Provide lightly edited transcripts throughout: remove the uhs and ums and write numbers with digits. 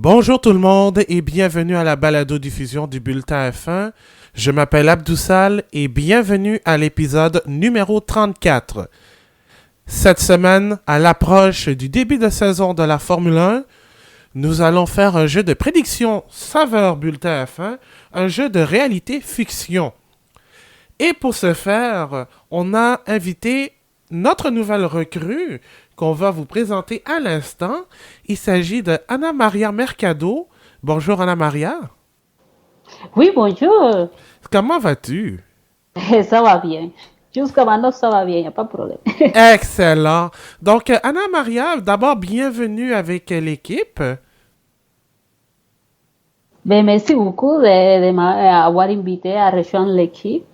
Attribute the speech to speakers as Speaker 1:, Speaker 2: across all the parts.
Speaker 1: Bonjour tout le monde et bienvenue à la balado-diffusion du Bulletin F1. Je m'appelle Abdoussal et bienvenue à l'épisode numéro 34. Cette semaine, à l'approche du début de saison de la Formule 1, nous allons faire un jeu de prédiction saveur Bulletin F1, un jeu de réalité-fiction. Et pour ce faire, on a invité notre nouvelle recrue qu'on va vous présenter à l'instant. Il s'agit de Ana Maria Mercado. Bonjour Ana Maria.
Speaker 2: Oui, bonjour.
Speaker 1: Comment vas-tu?
Speaker 2: Ça va bien. Jusqu'à maintenant, ça va bien, il n'y a pas de problème.
Speaker 1: Excellent. Donc, Ana Maria, d'abord, bienvenue avec l'équipe.
Speaker 2: Ben, merci beaucoup de m'avoir invité à rejoindre l'équipe.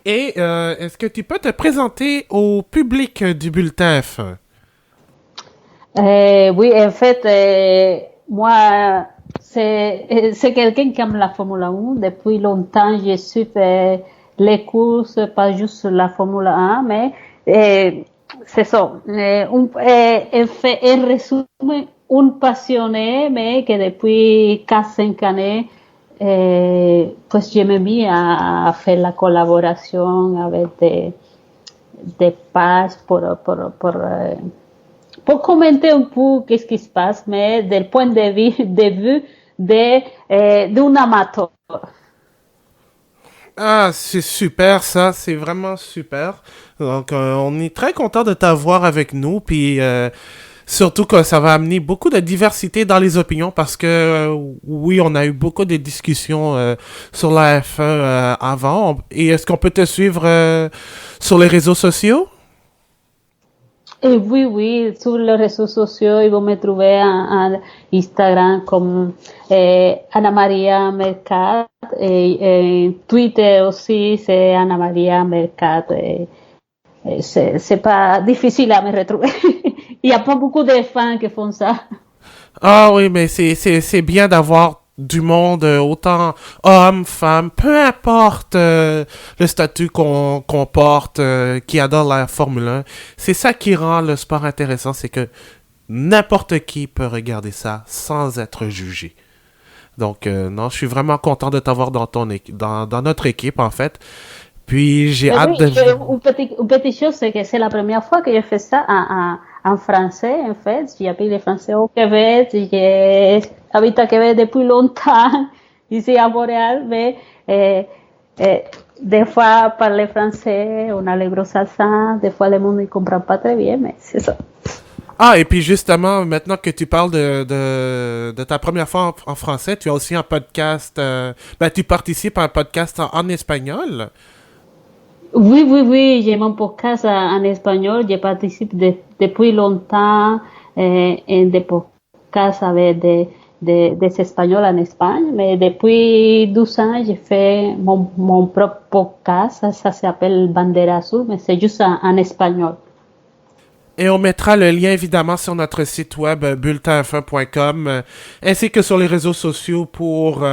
Speaker 1: Et est-ce que tu peux te présenter au public du Bulletin F1?
Speaker 2: Oui, en fait, moi, c'est quelqu'un qui aime la Formule 1. Depuis longtemps, je suis les courses, pas juste la Formule 1, mais c'est ça. En résumé, un passionné, mais que depuis 4-5 années, pues je me mis à faire la collaboration avec des pages pour commenter un peu qu'est-ce qui se passe, mais du point de vue d'un amateur.
Speaker 1: Ah, c'est super ça, c'est vraiment super. Donc, on est très content de t'avoir avec nous, puis surtout que ça va amener beaucoup de diversité dans les opinions parce que, oui, on a eu beaucoup de discussions sur la F1 avant. Et est-ce qu'on peut te suivre sur les réseaux sociaux?
Speaker 2: Et oui, sur les réseaux sociaux, ils vont me trouver en Instagram comme Ana Maria Mercat et Twitter aussi, c'est Ana Maria Mercat. C'est pas difficile à me retrouver. Il n'y a pas beaucoup de fans qui font ça.
Speaker 1: Ah oui, mais c'est bien d'avoir du monde, autant hommes, femmes, peu importe le statut qu'on porte, qui adore la Formule 1. C'est ça qui rend le sport intéressant, c'est que n'importe qui peut regarder ça sans être jugé. Donc, non, je suis vraiment content de t'avoir dans notre équipe, en fait. Puis, j'ai
Speaker 2: Mais
Speaker 1: hâte
Speaker 2: oui,
Speaker 1: de...
Speaker 2: une petite chose, c'est que c'est la première fois que je fais ça en français, en fait. J'ai appris le français au Québec, j'habite à Québec depuis longtemps, ici à Montréal, mais des fois, parler français, on a les gros accents, des fois, le monde ne comprend pas très bien, mais c'est ça.
Speaker 1: Ah, et puis justement, maintenant que tu parles de ta première fois en français, tu as aussi un podcast, tu participes à un podcast en espagnol.
Speaker 2: Oui, j'ai mon podcast en espagnol, je participe depuis longtemps en des podcasts avec des Espagnols en Espagne, mais depuis 12 ans, j'ai fait mon propre podcast, ça s'appelle Bandera Azul, mais c'est juste en espagnol.
Speaker 1: Et on mettra le lien évidemment sur notre site web bulletinf1.com ainsi que sur les réseaux sociaux pour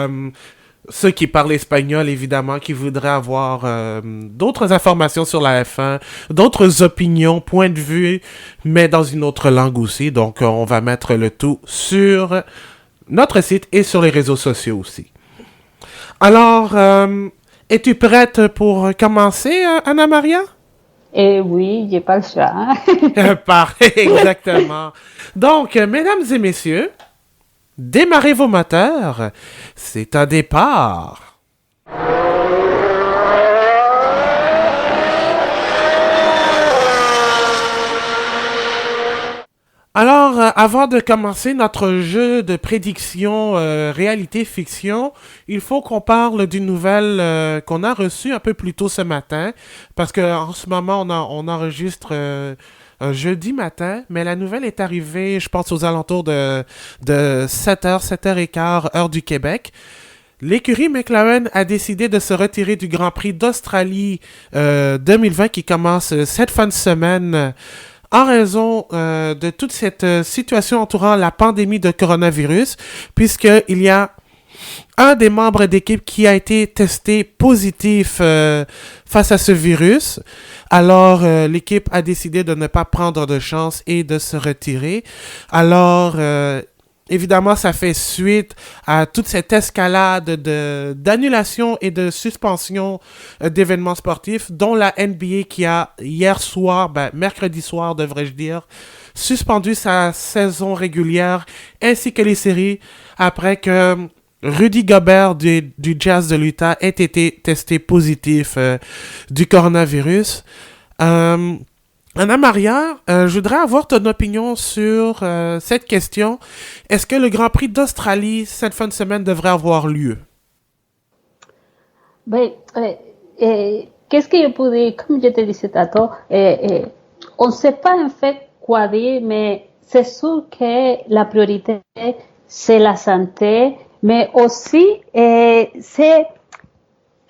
Speaker 1: ceux qui parlent espagnol évidemment, qui voudraient avoir d'autres informations sur la F1, d'autres opinions, points de vue, mais dans une autre langue aussi. Donc on va mettre le tout sur notre site et sur les réseaux sociaux aussi. Alors, es-tu prête pour commencer, Ana Maria?
Speaker 2: Et oui, j'ai pas le choix.
Speaker 1: Parfait, exactement. Donc, mesdames et messieurs, démarrez vos moteurs. C'est un départ. Alors, avant de commencer notre jeu de prédiction réalité-fiction, il faut qu'on parle d'une nouvelle qu'on a reçue un peu plus tôt ce matin, parce que en ce moment, on enregistre un jeudi matin, mais la nouvelle est arrivée, je pense, aux alentours de 7h, 7h15, heure du Québec. L'écurie McLaren a décidé de se retirer du Grand Prix d'Australie 2020 qui commence cette fin de semaine en raison de toute cette situation entourant la pandémie de coronavirus, puisqu'il y a un des membres d'équipe qui a été testé positif face à ce virus. Alors, l'équipe a décidé de ne pas prendre de chance et de se retirer. Alors, évidemment, ça fait suite à toute cette escalade d'annulation et de suspension d'événements sportifs, dont la NBA qui a hier soir, mercredi soir, devrais-je dire, suspendu sa saison régulière ainsi que les séries après que Rudy Gobert du Jazz de l'Utah ait été testé positif du coronavirus. Euh, Anna Maria, je voudrais avoir ton opinion sur cette question. Est-ce que le Grand Prix d'Australie cette fin de semaine devrait avoir lieu?
Speaker 2: Ben, qu'est-ce que je peux dire? Comme je te disais tantôt, on ne sait pas en fait quoi dire, mais c'est sûr que la priorité, c'est la santé, mais aussi, c'est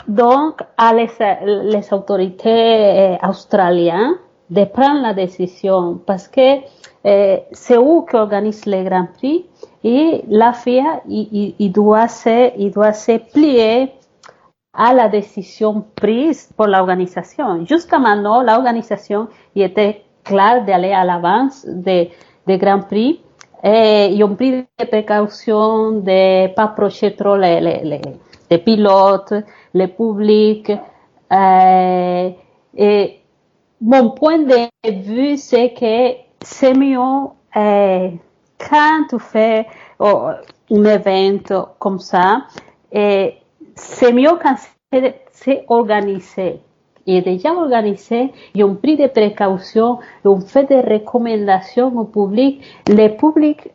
Speaker 2: donc à les autorités australiennes de prendre la décision parce que c'est eux qui organisent les Grands Prix et la FIA il doit se plier à la décision prise pour l'organisation. Jusqu'à maintenant, l'organisation était claire d'aller à l'avance des Grands Prix et ils ont pris des précautions de ne pas approcher trop les pilotes, le public. Et mon point de vue, c'est que c'est mieux quand tu fais un événement comme ça, et c'est mieux quand c'est organisé. Il est déjà organisé, ils ont pris des précautions, ils ont fait des recommandations au public. Le public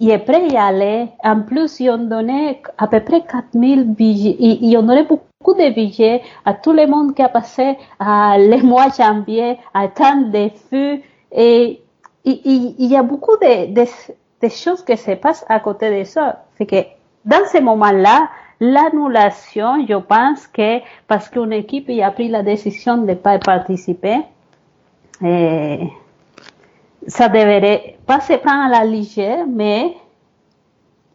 Speaker 2: il est prêt à y aller. En plus, ils ont donné à peu près 4000 billets. Ils ont donné beaucoup de billets à tout le monde qui a passé le mois de janvier, à tant de feux. Et il y a beaucoup de choses qui se passent à côté de ça. C'est que dans ce moment-là, l'annulation, je pense que parce qu'une équipe a pris la décision de ne pas participer, ça devrait pas se prendre à la légère, mais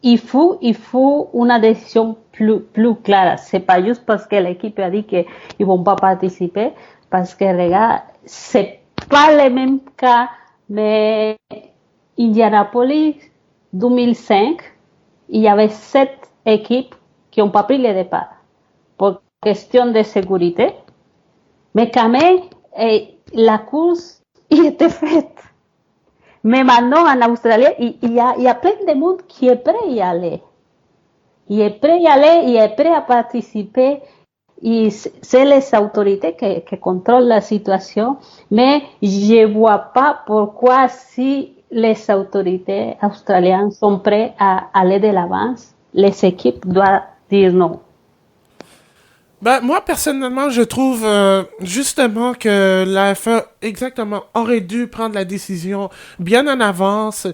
Speaker 2: il faut une décision plus claire. C'est pas juste parce que l'équipe a dit qu'ils vont pas participer, parce que regarde, c'est pas le même cas, mais Indianapolis 2005, il y avait 7 équipes qui n'ont pas pris le départ pour question de sécurité, mais quand même, la course il était faite. Mais maintenant, en Australie, il y a plein de monde qui est prêt à y aller. Il est prêt à y aller, il est prêt à participer. Et c'est les autorités qui contrôlent la situation. Mais je ne vois pas pourquoi si les autorités australiennes sont prêtes à aller de l'avance, les équipes doivent dire non.
Speaker 1: Moi, personnellement, je trouve justement que la FA exactement aurait dû prendre la décision bien en avance,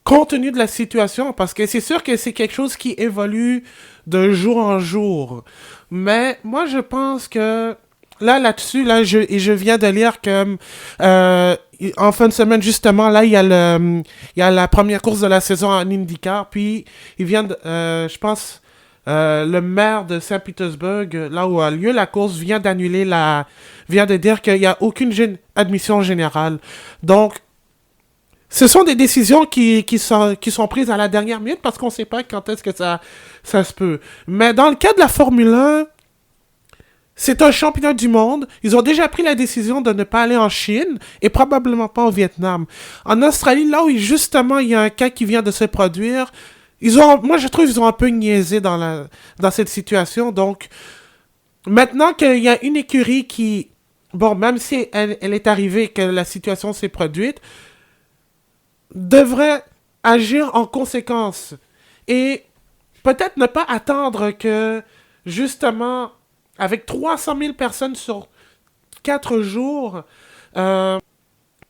Speaker 1: compte tenu de la situation, parce que c'est sûr que c'est quelque chose qui évolue de jour en jour. Mais moi, je pense que là-dessus, je viens de lire que en fin de semaine, justement, là, il y a la première course de la saison en IndyCar, puis il vient de, je pense, le maire de Saint-Pétersbourg, là où a lieu la course, vient de dire qu'il n'y a aucune admission générale. Donc, ce sont des décisions qui sont prises à la dernière minute parce qu'on ne sait pas quand est-ce que ça se peut. Mais dans le cas de la Formule 1, c'est un championnat du monde. Ils ont déjà pris la décision de ne pas aller en Chine et probablement pas au Vietnam. En Australie, là où justement il y a un cas qui vient de se produire, moi je trouve qu'ils ont un peu niaisé dans cette situation. Donc, maintenant qu'il y a une écurie qui, bon, même si elle est arrivée, que la situation s'est produite, devrait agir en conséquence. Et peut-être ne pas attendre que, justement, avec 300 000 personnes sur 4 jours, 300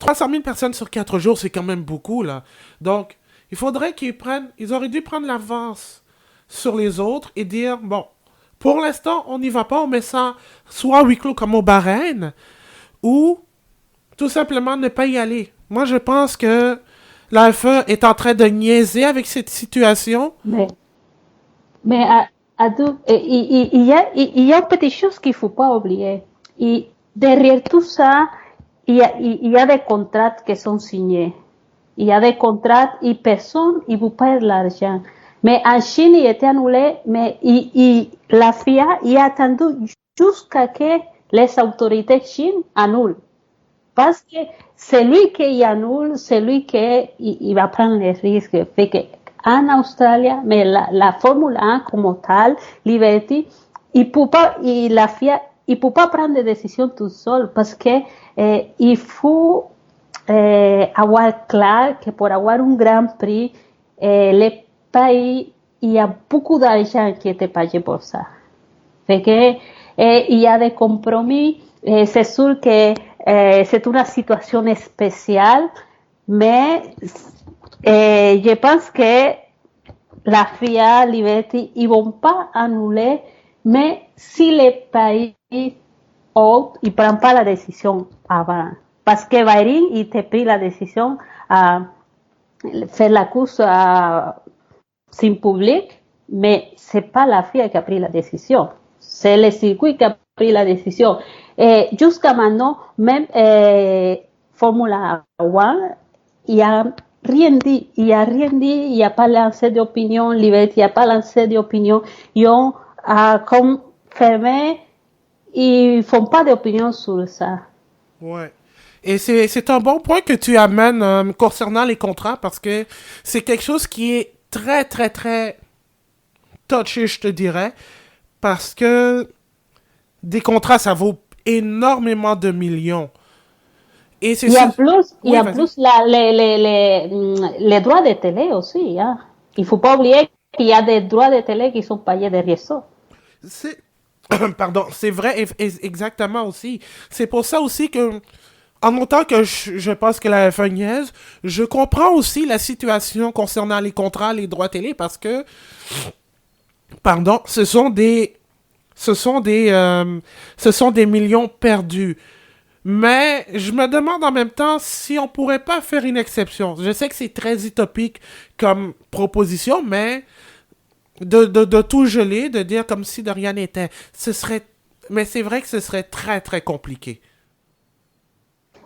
Speaker 1: 000 personnes sur 4 jours, c'est quand même beaucoup, là. Donc, il faudrait ils auraient dû prendre l'avance sur les autres et dire, bon, pour l'instant, on n'y va pas, on met ça soit à huis clos comme au Bahreïn, ou tout simplement ne pas y aller. Moi, je pense que la FE est en train de niaiser avec cette situation.
Speaker 2: Mais il y a une petite chose qu'il ne faut pas oublier. Et derrière tout ça, il y a des contrats qui sont signés. Il y a des contrats et personne ne vous paye l'argent. Mais en Chine, il était annulé, mais la FIA il a attendu jusqu'à ce que les autorités chines annulent. Parce que c'est lui qui annule, c'est lui qui va prendre les risques. Fait que en Australie, mais la Formule 1 comme tal, Liberty, la FIA, il ne peut pas prendre des décisions tout seul parce que il faut avoir clair que pour avoir un Grand Prix, les pays, il y a beaucoup d'argent qui est payé pour ça. Fait que il y a des compromis. C'est sûr que c'est une situation spéciale, mais je pense que la FIA, Liberty, ils vont pas annuler, mais si les pays autres, ils prennent pas la décision avant. Parce que Bahreïn, il a pris la décision à faire la course sin public, mais c'est pas la FIA qui a pris la décision. C'est le circuit qui a pris la décision. Jusqu'à maintenant, même Formula 1, il n'y a rien dit. Il n'y a pas lancé d'opinion. Liberty n'a pas lancé d'opinion. Ils ont confirmé, ils ne font pas d'opinion sur ça.
Speaker 1: Ouais. Et c'est un bon point que tu amènes concernant les contrats parce que c'est quelque chose qui est très, très, très touché, je te dirais. Parce que des contrats, ça vaut énormément de millions. Et c'est
Speaker 2: en plus, les droits de télé aussi. Hein. Il ne faut pas oublier qu'il y a des droits de télé qui sont payés de réseau.
Speaker 1: Pardon, c'est vrai exactement aussi. C'est pour ça aussi que, en autant que je pense que la F1 niaise, je comprends aussi la situation concernant les contrats, les droits télé, parce que, pardon, ce sont des millions perdus. Mais je me demande en même temps si on pourrait pas faire une exception. Je sais que c'est très utopique comme proposition, mais de tout geler, de dire comme si de rien n'était, mais c'est vrai que ce serait très très compliqué.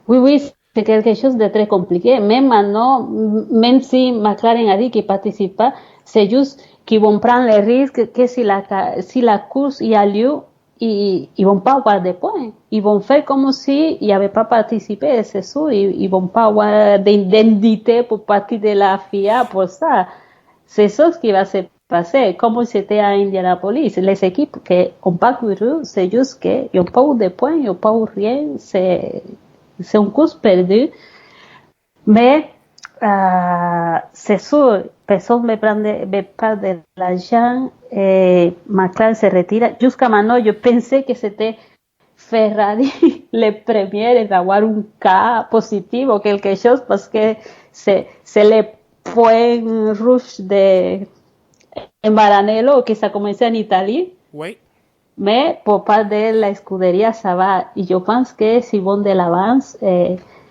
Speaker 2: Oui, c'est quelque chose de très compliqué. Même maintenant, même si McLaren a dit qu'il ne participe pas, c'est juste qu'ils vont prendre le risque que si la course y a lieu, ils vont pas avoir de points. Ils vont faire comme si ils n'avaient pas participé, c'est sûr. Ils vont pas avoir d'indemnité pour partir de la FIA pour ça. C'est ça ce qui va se passer. Comme c'était à Indianapolis. Les équipes qui n'ont pas couru, c'est juste qu'ils n'ont pas eu de points, ils n'ont pas eu rien. C'est une course perdue. Mais c'est sûr, personne ne prend de l'argent et McLaren se retire. Jusqu'à maintenant, je pensais que c'était Ferrari le premier d'avoir un cas positif ou quelque chose parce que c'est le point rouge de Maranello que ça a commencé en Italie.
Speaker 1: Oui.
Speaker 2: Mais pour part de la escudería, ça va. Et je pense que si vont de l'avance,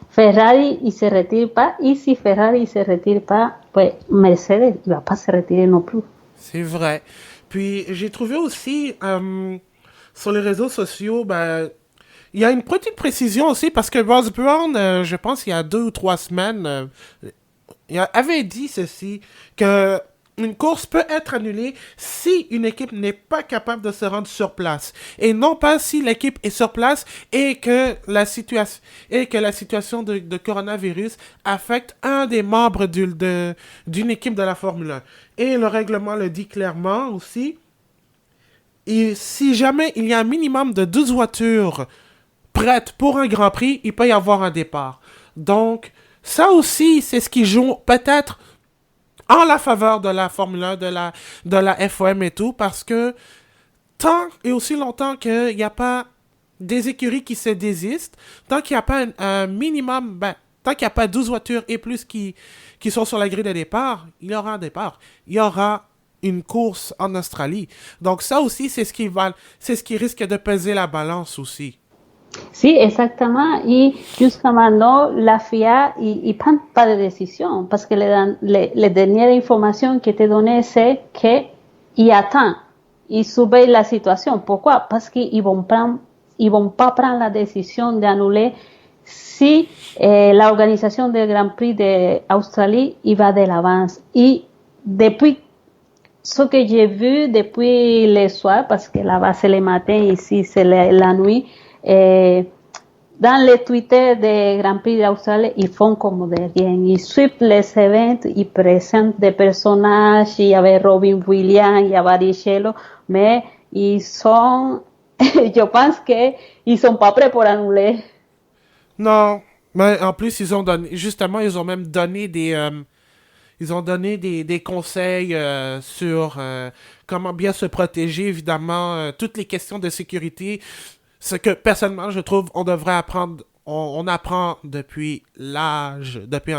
Speaker 2: Ferrari il se retire pas. Et si Ferrari il se retire pas, pues Mercedes il va pas se retirer non plus.
Speaker 1: C'est vrai. Puis j'ai trouvé aussi sur les réseaux sociaux, ben, il y a une petite précision aussi parce que Ross Brown, je pense il y a 2 ou 3 semaines, il avait dit ceci, que une course peut être annulée si une équipe n'est pas capable de se rendre sur place. Et non pas si l'équipe est sur place et que la situation de coronavirus affecte un des membres d'une équipe de la Formule 1. Et le règlement le dit clairement aussi. Et si jamais il y a un minimum de 12 voitures prêtes pour un Grand Prix, il peut y avoir un départ. Donc, ça aussi, c'est ce qui joue peut-être en la faveur de la Formule 1, de la FOM et tout, parce que tant et aussi longtemps qu'il n'y a pas des écuries qui se désistent, tant qu'il n'y a pas un minimum, tant qu'il n'y a pas 12 voitures et plus qui sont sur la grille de départ, il y aura un départ. Il y aura une course en Australie. Donc ça aussi, c'est ce qui risque de peser la balance aussi.
Speaker 2: Sí, exactement. Y jusqu'à maintenant, la FIA, ils prennent pas de décision parce que les dernières informations qui étaient données, c'est qu'ils attendent, ils surveillent la situation. Pourquoi? Parce qu'ils vont pas prendre la décision d'annuler si la organisation du Grand Prix d'Australie il va de l'avance. Et depuis ce que j'ai vu depuis le soir, parce que là-bas c'est le matin, ici c'est la nuit, dans les Twitter des Grand Prix d'Australie, ils font comme de rien. Ils suivent les événements, ils présentent des personnages, il y avait Robin Williams, il y avait Barrichello, mais ils sont, je pense qu'ils sont pas prêts pour annuler.
Speaker 1: Non, mais en plus, ils ont même donné des conseils sur comment bien se protéger, évidemment, toutes les questions de sécurité, ce que personnellement je trouve on devrait apprendre. On apprend depuis un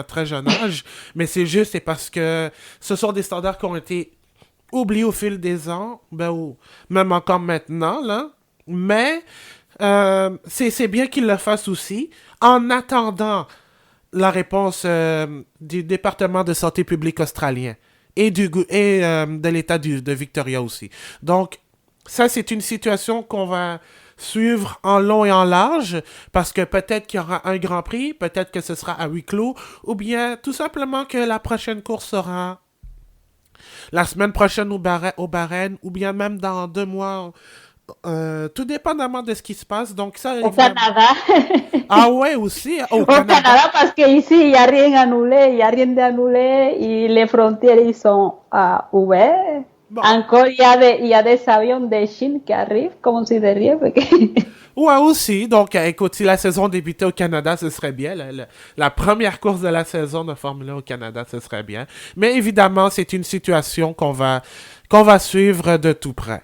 Speaker 1: très jeune âge, mais c'est parce que ce sont des standards qui ont été oubliés au fil des ans, ou même encore maintenant, là. Mais c'est bien qu'ils le fassent aussi, en attendant la réponse du département de santé publique australien et de l'État de Victoria aussi. Donc, ça, c'est une situation qu'on va suivre en long et en large, parce que peut-être qu'il y aura un Grand Prix, peut-être que ce sera à huis clos, ou bien tout simplement que la prochaine course sera la semaine prochaine au Bahreïn, ou bien même dans 2 mois, tout dépendamment de ce qui se passe. Donc ça,
Speaker 2: Au Canada.
Speaker 1: Ah ouais, aussi, au
Speaker 2: Au
Speaker 1: Canada.
Speaker 2: Canada, parce qu'ici, il n'y a rien annulé, il n'y a rien d'annulé, et les frontières, ils sont ouvertes.
Speaker 1: Bon.
Speaker 2: Encore, il y a des avions de Chine qui arrivent, comme si de rien.
Speaker 1: Ouais, aussi. Donc, écoute, si la saison débutait au Canada, ce serait bien. La première course de la saison de Formule 1 au Canada, ce serait bien. Mais évidemment, c'est une situation qu'on va suivre de tout près.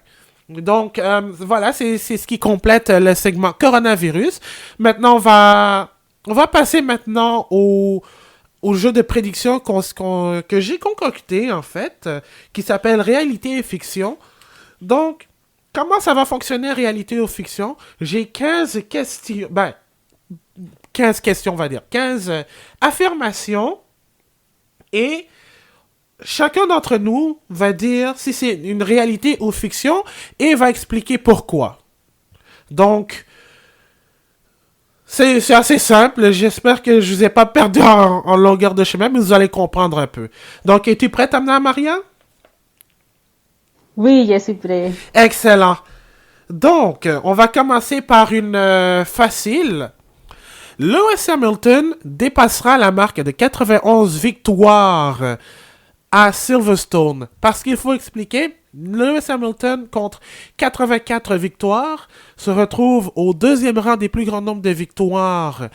Speaker 1: Donc, voilà, c'est ce qui complète le segment coronavirus. Maintenant, on va passer maintenant au jeu de prédiction que j'ai concocté, en fait, qui s'appelle Réalité et Fiction. Donc, comment ça va fonctionner, réalité ou fiction? J'ai 15 questions. 15 questions, on va dire. 15 affirmations. Et chacun d'entre nous va dire si c'est une réalité ou fiction et va expliquer pourquoi. Donc, c'est assez simple. J'espère que je ne vous ai pas perdu en longueur de chemin, mais vous allez comprendre un peu. Donc, es-tu prête, Amna Maria?
Speaker 2: Oui, je suis prêt.
Speaker 1: Excellent. Donc, on va commencer par une facile. Lewis Hamilton dépassera la marque de 91 victoires à Silverstone. Parce qu'il faut expliquer, Lewis Hamilton, contre 84 victoires, se retrouve au 2e rang des plus grands nombres de victoires.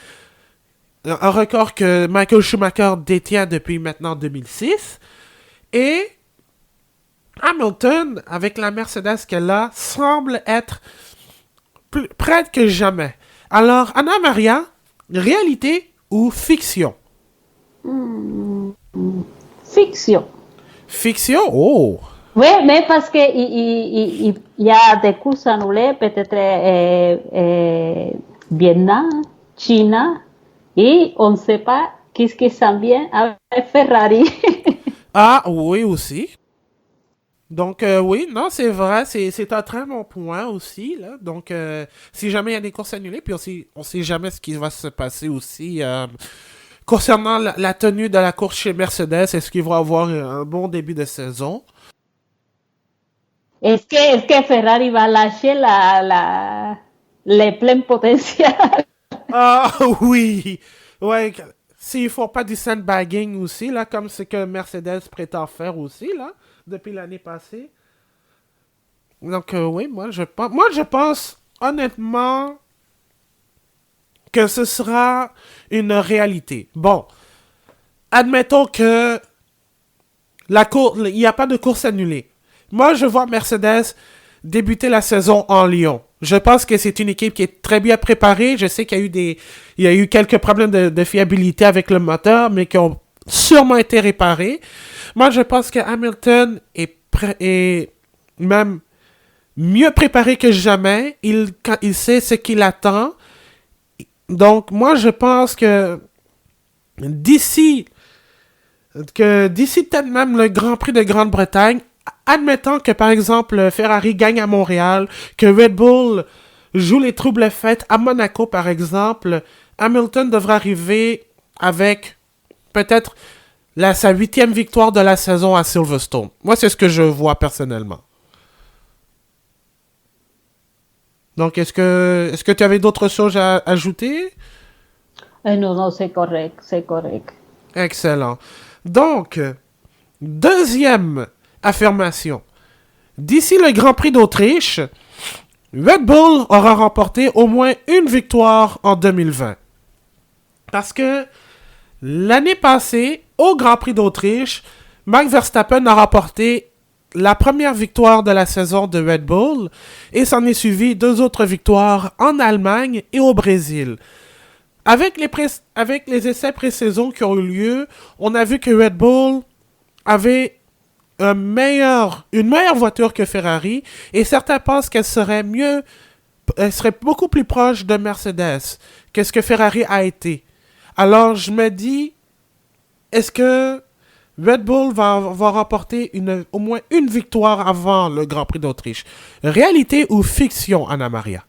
Speaker 1: Un record que Michael Schumacher détient depuis maintenant 2006. Et Hamilton, avec la Mercedes qu'elle a, semble être plus prête que jamais. Alors, Anna Maria, réalité ou fiction?
Speaker 2: Fiction.
Speaker 1: Fiction? Oh!
Speaker 2: Oui, mais parce que il y a des courses annulées, peut-être Vietnam, Chine, et on ne sait pas qu'est-ce qui s'en vient avec Ferrari.
Speaker 1: Ah, oui, aussi. Donc, oui, non, c'est vrai, c'est un très bon point aussi, là. Donc, si jamais il y a des courses annulées, puis on sait jamais ce qui va se passer aussi. Concernant la tenue de la course chez Mercedes, est-ce qu'ils vont avoir un bon début de saison?
Speaker 2: Est-ce que Ferrari va lâcher les pleins potentiels?
Speaker 1: Ah, oui! Ouais, s'ils font pas du sandbagging aussi, là, comme ce que Mercedes prétend faire aussi, là, depuis l'année passée. Donc, oui, moi, je pense, honnêtement, que ce sera une réalité. Bon, admettons que il n'y a pas de course annulée. Moi, je vois Mercedes débuter la saison en Lyon. Je pense que c'est une équipe qui est très bien préparée. Je sais qu'il y a eu quelques problèmes de fiabilité avec le moteur, mais qui ont sûrement été réparés. Moi, je pense que Hamilton est même mieux préparé que jamais. Il sait ce qu'il attend. Donc, moi, je pense que d'ici peut-être même le Grand Prix de Grande-Bretagne, admettons que, par exemple, Ferrari gagne à Montréal, que Red Bull joue les troubles fêtes à Monaco, par exemple, Hamilton devrait arriver avec peut-être sa 8e victoire de la saison à Silverstone. Moi, c'est ce que je vois personnellement. Donc, est-ce que tu avais d'autres choses à ajouter?
Speaker 2: Non, non, c'est correct, c'est correct.
Speaker 1: Excellent. Donc, deuxième affirmation. D'ici le Grand Prix d'Autriche, Red Bull aura remporté au moins une victoire en 2020. Parce que l'année passée, au Grand Prix d'Autriche, Max Verstappen a remporté la première victoire de la saison de Red Bull et s'en est suivi 2 autres victoires en Allemagne et au Brésil. Avec les essais pré-saison qui ont eu lieu, on a vu que Red Bull avait une meilleure voiture que Ferrari et certains pensent qu'elle serait beaucoup plus proche de Mercedes que ce que Ferrari a été. Alors je me dis, est-ce que Red Bull va remporter au moins une victoire avant le Grand Prix d'Autriche? Réalité ou fiction, Anna Maria?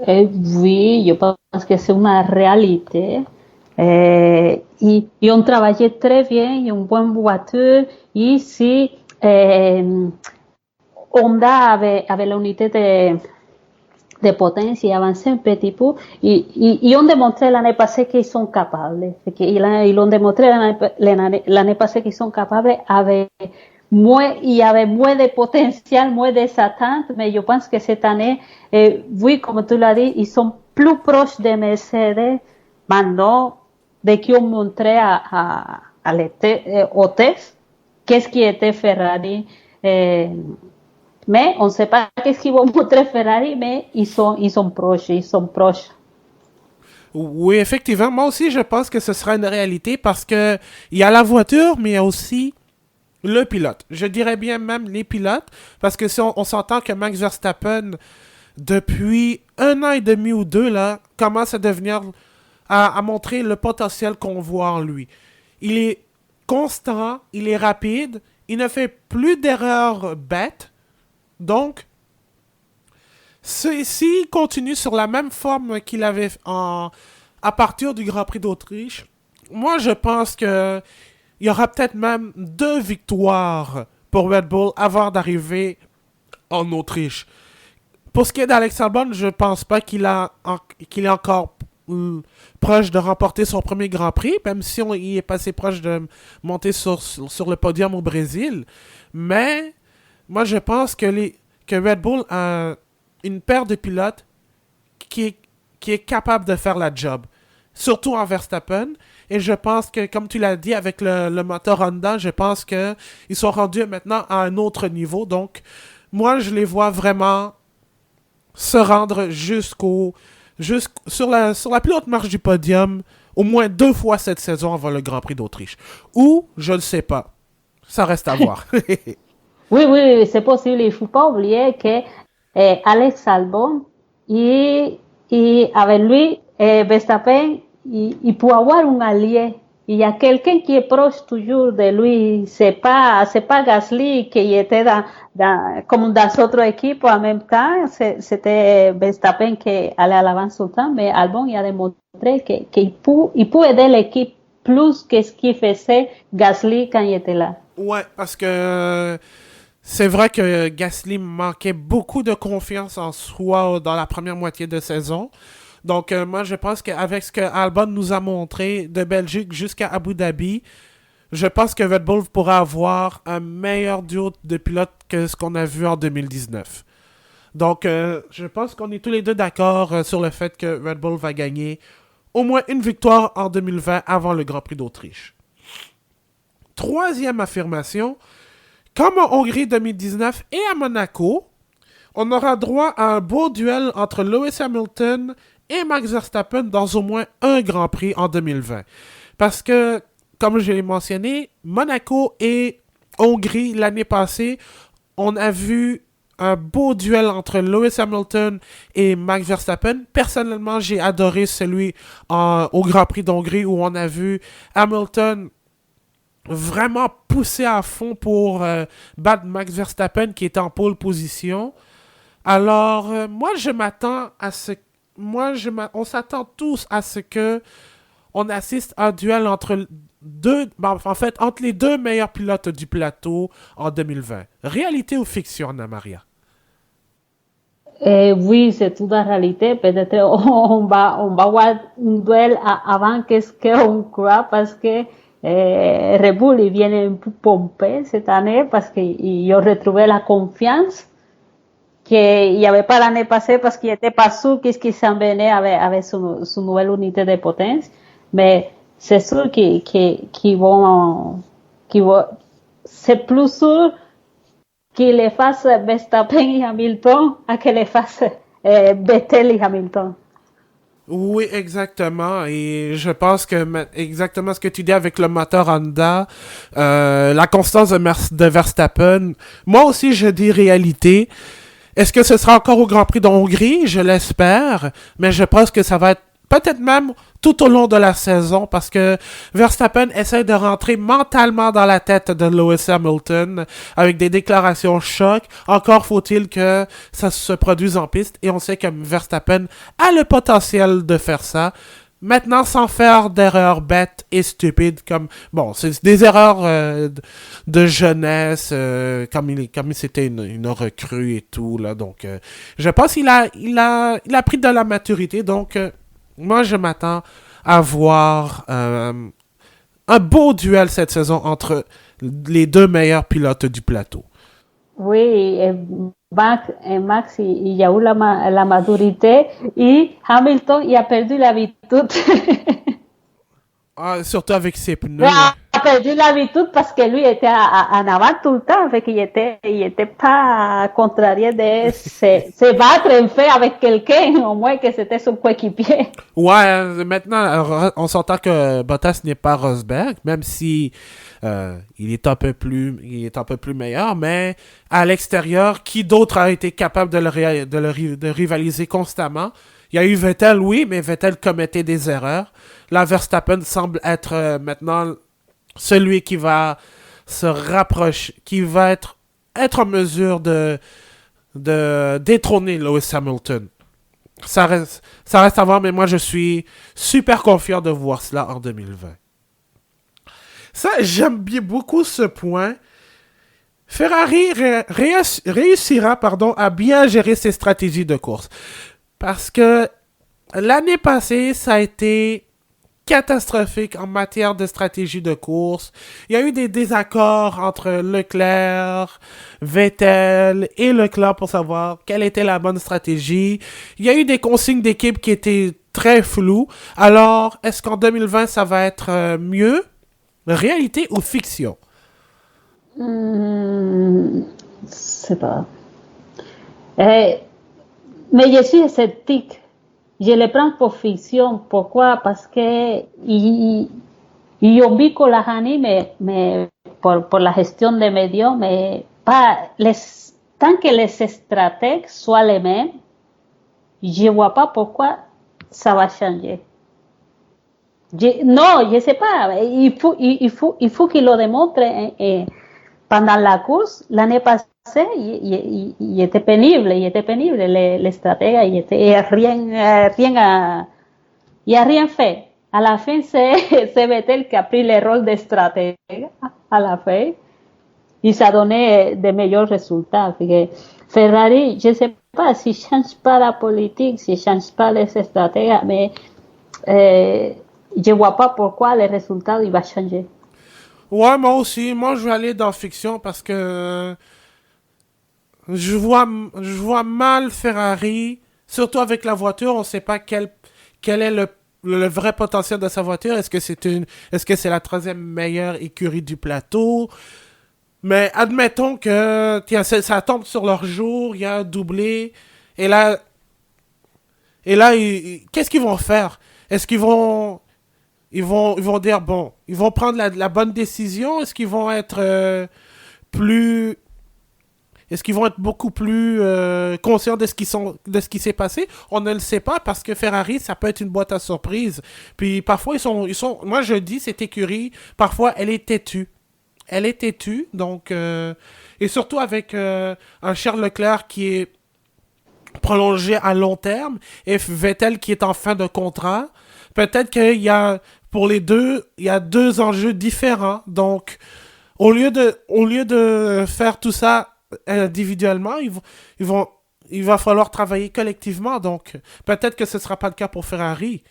Speaker 2: Oui, yo pense que c'est una réalité. Y on travaillait très bien, y une bonne voiture, y si Honda avait l'unité de potencia y avancé un petit peu, y ont démontré l'année passée qu'ils sont capables. Ils ont démontré l'année passée qu'ils sont capables avec il y avait moins de potentiel, moins des attentes, mais je pense que cette année, oui, comme tu l'as dit, ils sont plus proches de Mercedes maintenant, dès qu'ils ont montré au test qu'est-ce qui était Ferrari. Mais on ne sait pas qu'est-ce qu'ils vont montrer Ferrari, mais ils sont proches.
Speaker 1: Oui, effectivement. Moi aussi, je pense que ce sera une réalité parce que il y a la voiture, mais il y a aussi le pilote. Je dirais bien même les pilotes, parce que si on s'entend que Max Verstappen, depuis 1 an et demi ou 2, là, commence à montrer le potentiel qu'on voit en lui. Il est constant, il est rapide, il ne fait plus d'erreurs bêtes. Donc, s'il continue sur la même forme qu'il avait à partir du Grand Prix d'Autriche, moi je pense que il y aura peut-être même 2 victoires pour Red Bull avant d'arriver en Autriche. Pour ce qui est d'Alex Albon, je pense pas qu'il est encore proche de remporter son premier Grand Prix, même si il est passé proche de monter sur le podium au Brésil. Mais moi, je pense que Red Bull a une paire de pilotes qui est capable de faire la job. Surtout en Verstappen. Et je pense que, comme tu l'as dit, avec le moteur Honda, je pense qu'ils sont rendus maintenant à un autre niveau. Donc, moi, je les vois vraiment se rendre sur la plus haute marche du podium au moins 2 fois cette saison avant le Grand Prix d'Autriche. Ou, je ne sais pas. Ça reste à voir.
Speaker 2: Oui, oui, c'est possible. Il ne faut pas oublier que Alex Albon, y avec lui, Verstappen, il peut avoir un allié. Il y a quelqu'un qui est proche toujours de lui. C'est pas Gasly qui était comme dans d'autres équipes en même temps. C'était Verstappen qui allait à l'avance tout le temps, mais Albon il a démontré qu'il peut aider l'équipe plus que ce qu'il faisait Gasly quand il était là.
Speaker 1: Ouais, parce que c'est vrai que Gasly manquait beaucoup de confiance en soi dans la première moitié de saison. Donc, moi, je pense qu'avec ce que Albon nous a montré de Belgique jusqu'à Abu Dhabi, je pense que Red Bull pourra avoir un meilleur duo de pilotes que ce qu'on a vu en 2019. Donc, je pense qu'on est tous les deux d'accord sur le fait que Red Bull va gagner au moins une victoire en 2020 avant le Grand Prix d'Autriche. Troisième affirmation, comme en Hongrie 2019 et à Monaco, on aura droit à un beau duel entre Lewis Hamilton et Max Verstappen dans au moins un Grand Prix en 2020. Parce que, comme je l'ai mentionné, Monaco et Hongrie l'année passée, on a vu un beau duel entre Lewis Hamilton et Max Verstappen. Personnellement, j'ai adoré celui au Grand Prix d'Hongrie où on a vu Hamilton vraiment pousser à fond pour battre Max Verstappen qui était en pole position. Alors, moi, je m'attends à ce on s'attend tous à ce que on assiste à un duel entre les deux meilleurs pilotes du plateau en 2020. Réalité ou fiction, Anna Maria?
Speaker 2: Oui, c'est toute la réalité. Peut-être on va avoir un duel avant que ce qu'on croit parce que Red Bull il vient un peu pompé cette année parce qu'ils ont retrouvé la confiance qu'il n'y avait pas l'année passée parce qu'il n'était pas sûr qu'est-ce qui s'en venait avec su nouvelle unité de potence. Mais c'est sûr qu'ils vont, c'est plus sûr qu'il les fasse Verstappen y Hamilton à que les fasse Vettel y Hamilton.
Speaker 1: Oui, exactement. Et je pense que exactement ce que tu dis avec le moteur Honda, la constance de Verstappen, moi aussi je dis réalité. Est-ce que ce sera encore au Grand Prix de Hongrie? Je l'espère, mais je pense que ça va être peut-être même tout au long de la saison parce que Verstappen essaie de rentrer mentalement dans la tête de Lewis Hamilton avec des déclarations choc. Encore faut-il que ça se produise en piste et on sait que Verstappen a le potentiel de faire ça. Maintenant, sans faire d'erreurs bêtes et stupides, comme bon, c'est des erreurs de jeunesse, comme il c'était une recrue et tout là. Donc, je pense qu'il a pris de la maturité. Donc, moi, je m'attends à voir un beau duel cette saison entre les deux meilleurs pilotes du plateau.
Speaker 2: Oui, Max y a eu la maturité y Hamilton y a perdu l'habitude.
Speaker 1: Ah, surtout avec ses pneus.
Speaker 2: A perdu l'habitude parce que lui était en avant tout le temps, fait il était pas contrarié de se battre en fait avec quelqu'un, au moins que c'était son coéquipier.
Speaker 1: Ouais, maintenant, on s'entend que Bottas n'est pas Rosberg, même si il est un peu plus meilleur, mais à l'extérieur, qui d'autre a été capable de rivaliser constamment? Il y a eu Vettel, oui, mais Vettel commettait des erreurs. Là, Verstappen semble être maintenant celui qui va se rapprocher, qui va être en mesure de détrôner Lewis Hamilton. Ça reste à voir, mais moi je suis super confiant de voir cela en 2020. Ça, j'aime bien beaucoup ce point. Ferrari réussira à bien gérer ses stratégies de course. Parce que l'année passée, ça a été catastrophique en matière de stratégie de course. Il y a eu des désaccords entre Leclerc, Vettel et Leclerc pour savoir quelle était la bonne stratégie. Il y a eu des consignes d'équipe qui étaient très floues. Alors, est-ce qu'en 2020, ça va être mieux? Réalité ou fiction?
Speaker 2: C'est pas. Eh, mais je suis sceptique. Je le prends pour fiction. Pourquoi? Parce que yo vi con la Hani, mais por la gestión de medios, mais pas tant que les stratèges soient les mêmes, je vois pas pourquoi ça va changer. Non, je sais pas. Il faut qu'il le démontre pendant la course. L'année passée, il était pénible. Il était pénible. Les stratèges, il a rien fait. À la fin, c'est Vettel qui a pris le rôle de stratège. À la fin, il s'est donné de meilleurs résultats. Ferrari, je sais pas s'il change pas la politique, s'il change pas les stratèges, mais je vois pas pourquoi le résultat il va changer.
Speaker 1: Ouais, moi aussi. Moi, je vais aller dans fiction parce que je vois mal Ferrari, surtout avec la voiture. On ne sait pas quel est le vrai potentiel de sa voiture. Est-ce que c'est la troisième meilleure écurie du plateau? Mais admettons que tiens, ça tombe sur leur jour, il y a un doublé, et là, qu'est-ce qu'ils vont faire? Est-ce ils vont dire bon, ils vont prendre la bonne décision? Est-ce qu'ils vont être plus est-ce qu'ils vont être beaucoup plus conscients de ce qui s'est passé? On ne le sait pas parce que Ferrari, ça peut être une boîte à surprise. Puis parfois moi je dis cette écurie, parfois elle est têtue. Elle est têtue, donc et surtout avec un Charles Leclerc prolongé à long terme et Vettel qui est en fin de contrat. Peut-être qu'il y a, pour les deux, il y a deux enjeux différents. Donc, au lieu de faire tout ça individuellement, il va falloir travailler collectivement. Donc, peut-être que ce ne sera pas le cas pour Ferrari.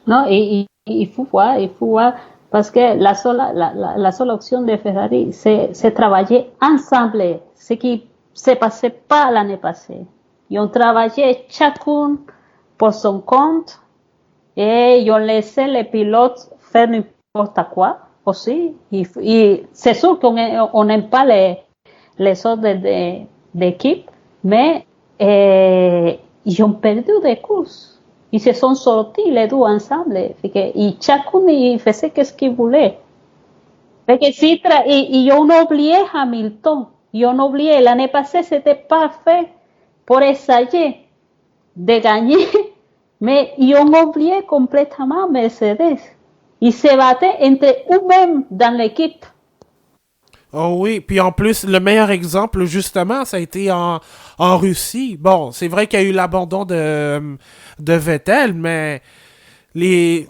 Speaker 2: Non, il faut voir, parce que la seule option de Ferrari, c'est travailler ensemble, ce qui se passait pas l'année passée. Ils ont travaillé chacun pour son compte et ils ont laissé les pilotes faire n'importe quoi aussi. C'est sûr qu'on n'aime pas les autres d'équipe, mais ils ont perdu des courses. Ils se sont sortis les deux ensemble. Et chacun il faisait ce qu'il voulait. Ils ont oublié Hamilton. Ils ont oublié. L'année passée, c'était parfait pour essayer de gagner. Mais ils ont oublié complètement Mercedes. Ils se battaient entre eux-mêmes dans l'équipe.
Speaker 1: Oh oui, puis en plus, le meilleur exemple, justement, ça a été en Russie. Bon, c'est vrai qu'il y a eu l'abandon de Vettel, mais il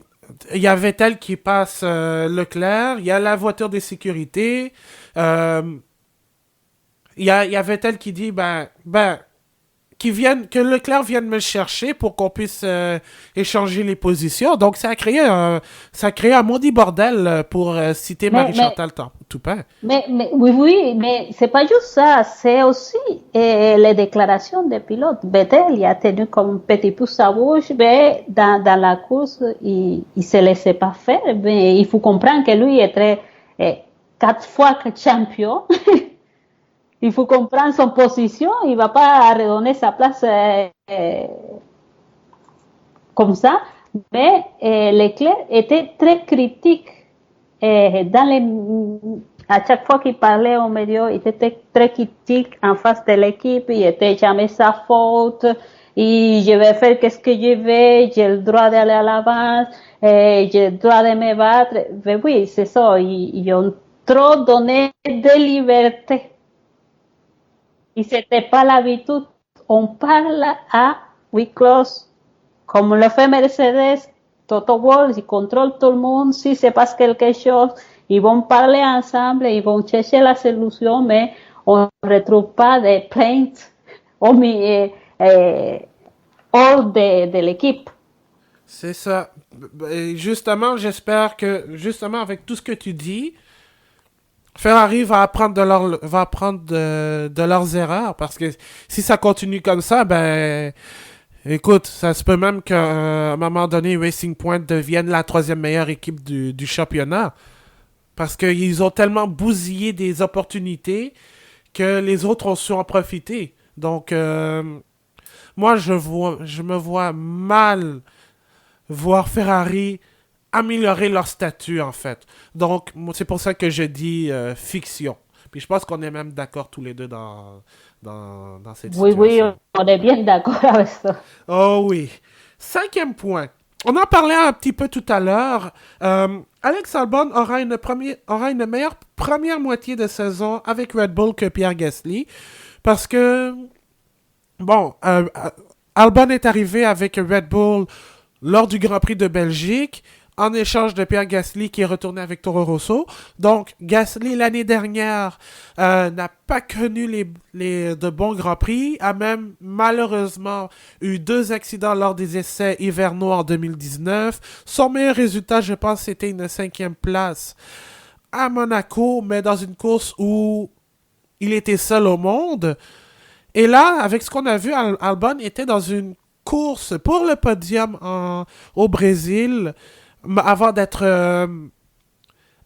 Speaker 1: y a Vettel qui passe Leclerc, il y a la voiture de sécurité, euh, il y a Vettel qui dit, que Leclerc vienne me chercher pour qu'on puisse échanger les positions. Donc, ça a créé un maudit bordel pour citer
Speaker 2: Mais, mais,
Speaker 1: Marie-Chantal Toupin.
Speaker 2: oui, mais c'est pas juste ça, c'est aussi les déclarations des pilotes. Vettel, il a tenu comme un petit pouce à bouche, mais dans la course, il se laissait pas faire. Mais il faut comprendre que lui est très, 4 fois champion. Il faut comprendre son position, il va pas redonner sa place comme ça. Mais Leclerc était très critique à chaque fois qu'il parlait au médias, il était très critique en face de l'équipe, il était jamais sa faute, et je vais faire ce que je veux, j'ai le droit d'aller à l'avance, j'ai le droit de me battre. Mais oui, c'est ça, ils ont trop donné de liberté. Et c'était pas l'habitude. On parle à huis clos, comme le fait Mercedes, Toto Wolff, ils contrôlent tout le monde. Si se passe quelque chose, ils vont parler ensemble, ils vont chercher la solution, mais on ne retrouve pas de plaintes hors de l'équipe.
Speaker 1: C'est ça. Et justement, j'espère que, justement, avec tout ce que tu dis, Ferrari va apprendre de leurs erreurs parce que si ça continue comme ça, ben, écoute, ça se peut même qu'à un moment donné, Racing Point devienne la troisième meilleure équipe du championnat parce qu'ils ont tellement bousillé des opportunités que les autres ont su en profiter. Donc, moi, je me vois mal voir Ferrari améliorer leur statut, en fait. Donc, c'est pour ça que je dis fiction. Puis je pense qu'on est même d'accord tous les deux dans cette
Speaker 2: Oui, oui,
Speaker 1: situation.
Speaker 2: on est bien d'accord avec ça.
Speaker 1: Oh oui. Cinquième point. On en parlait un petit peu tout à l'heure. Alex Albon aura une meilleure première moitié de saison avec Red Bull que Pierre Gasly. Parce que, bon, Albon est arrivé avec Red Bull lors du Grand Prix de Belgique, en échange de Pierre Gasly qui est retourné avec Toro Rosso. Donc, Gasly, l'année dernière, n'a pas connu de bons Grands Prix, a même malheureusement eu 2 accidents lors des essais hivernaux en 2019. Son meilleur résultat, je pense, c'était une 5e place à Monaco, mais dans une course où il était seul au monde. Et là, avec ce qu'on a vu, Albon était dans une course pour le podium au Brésil avant d'être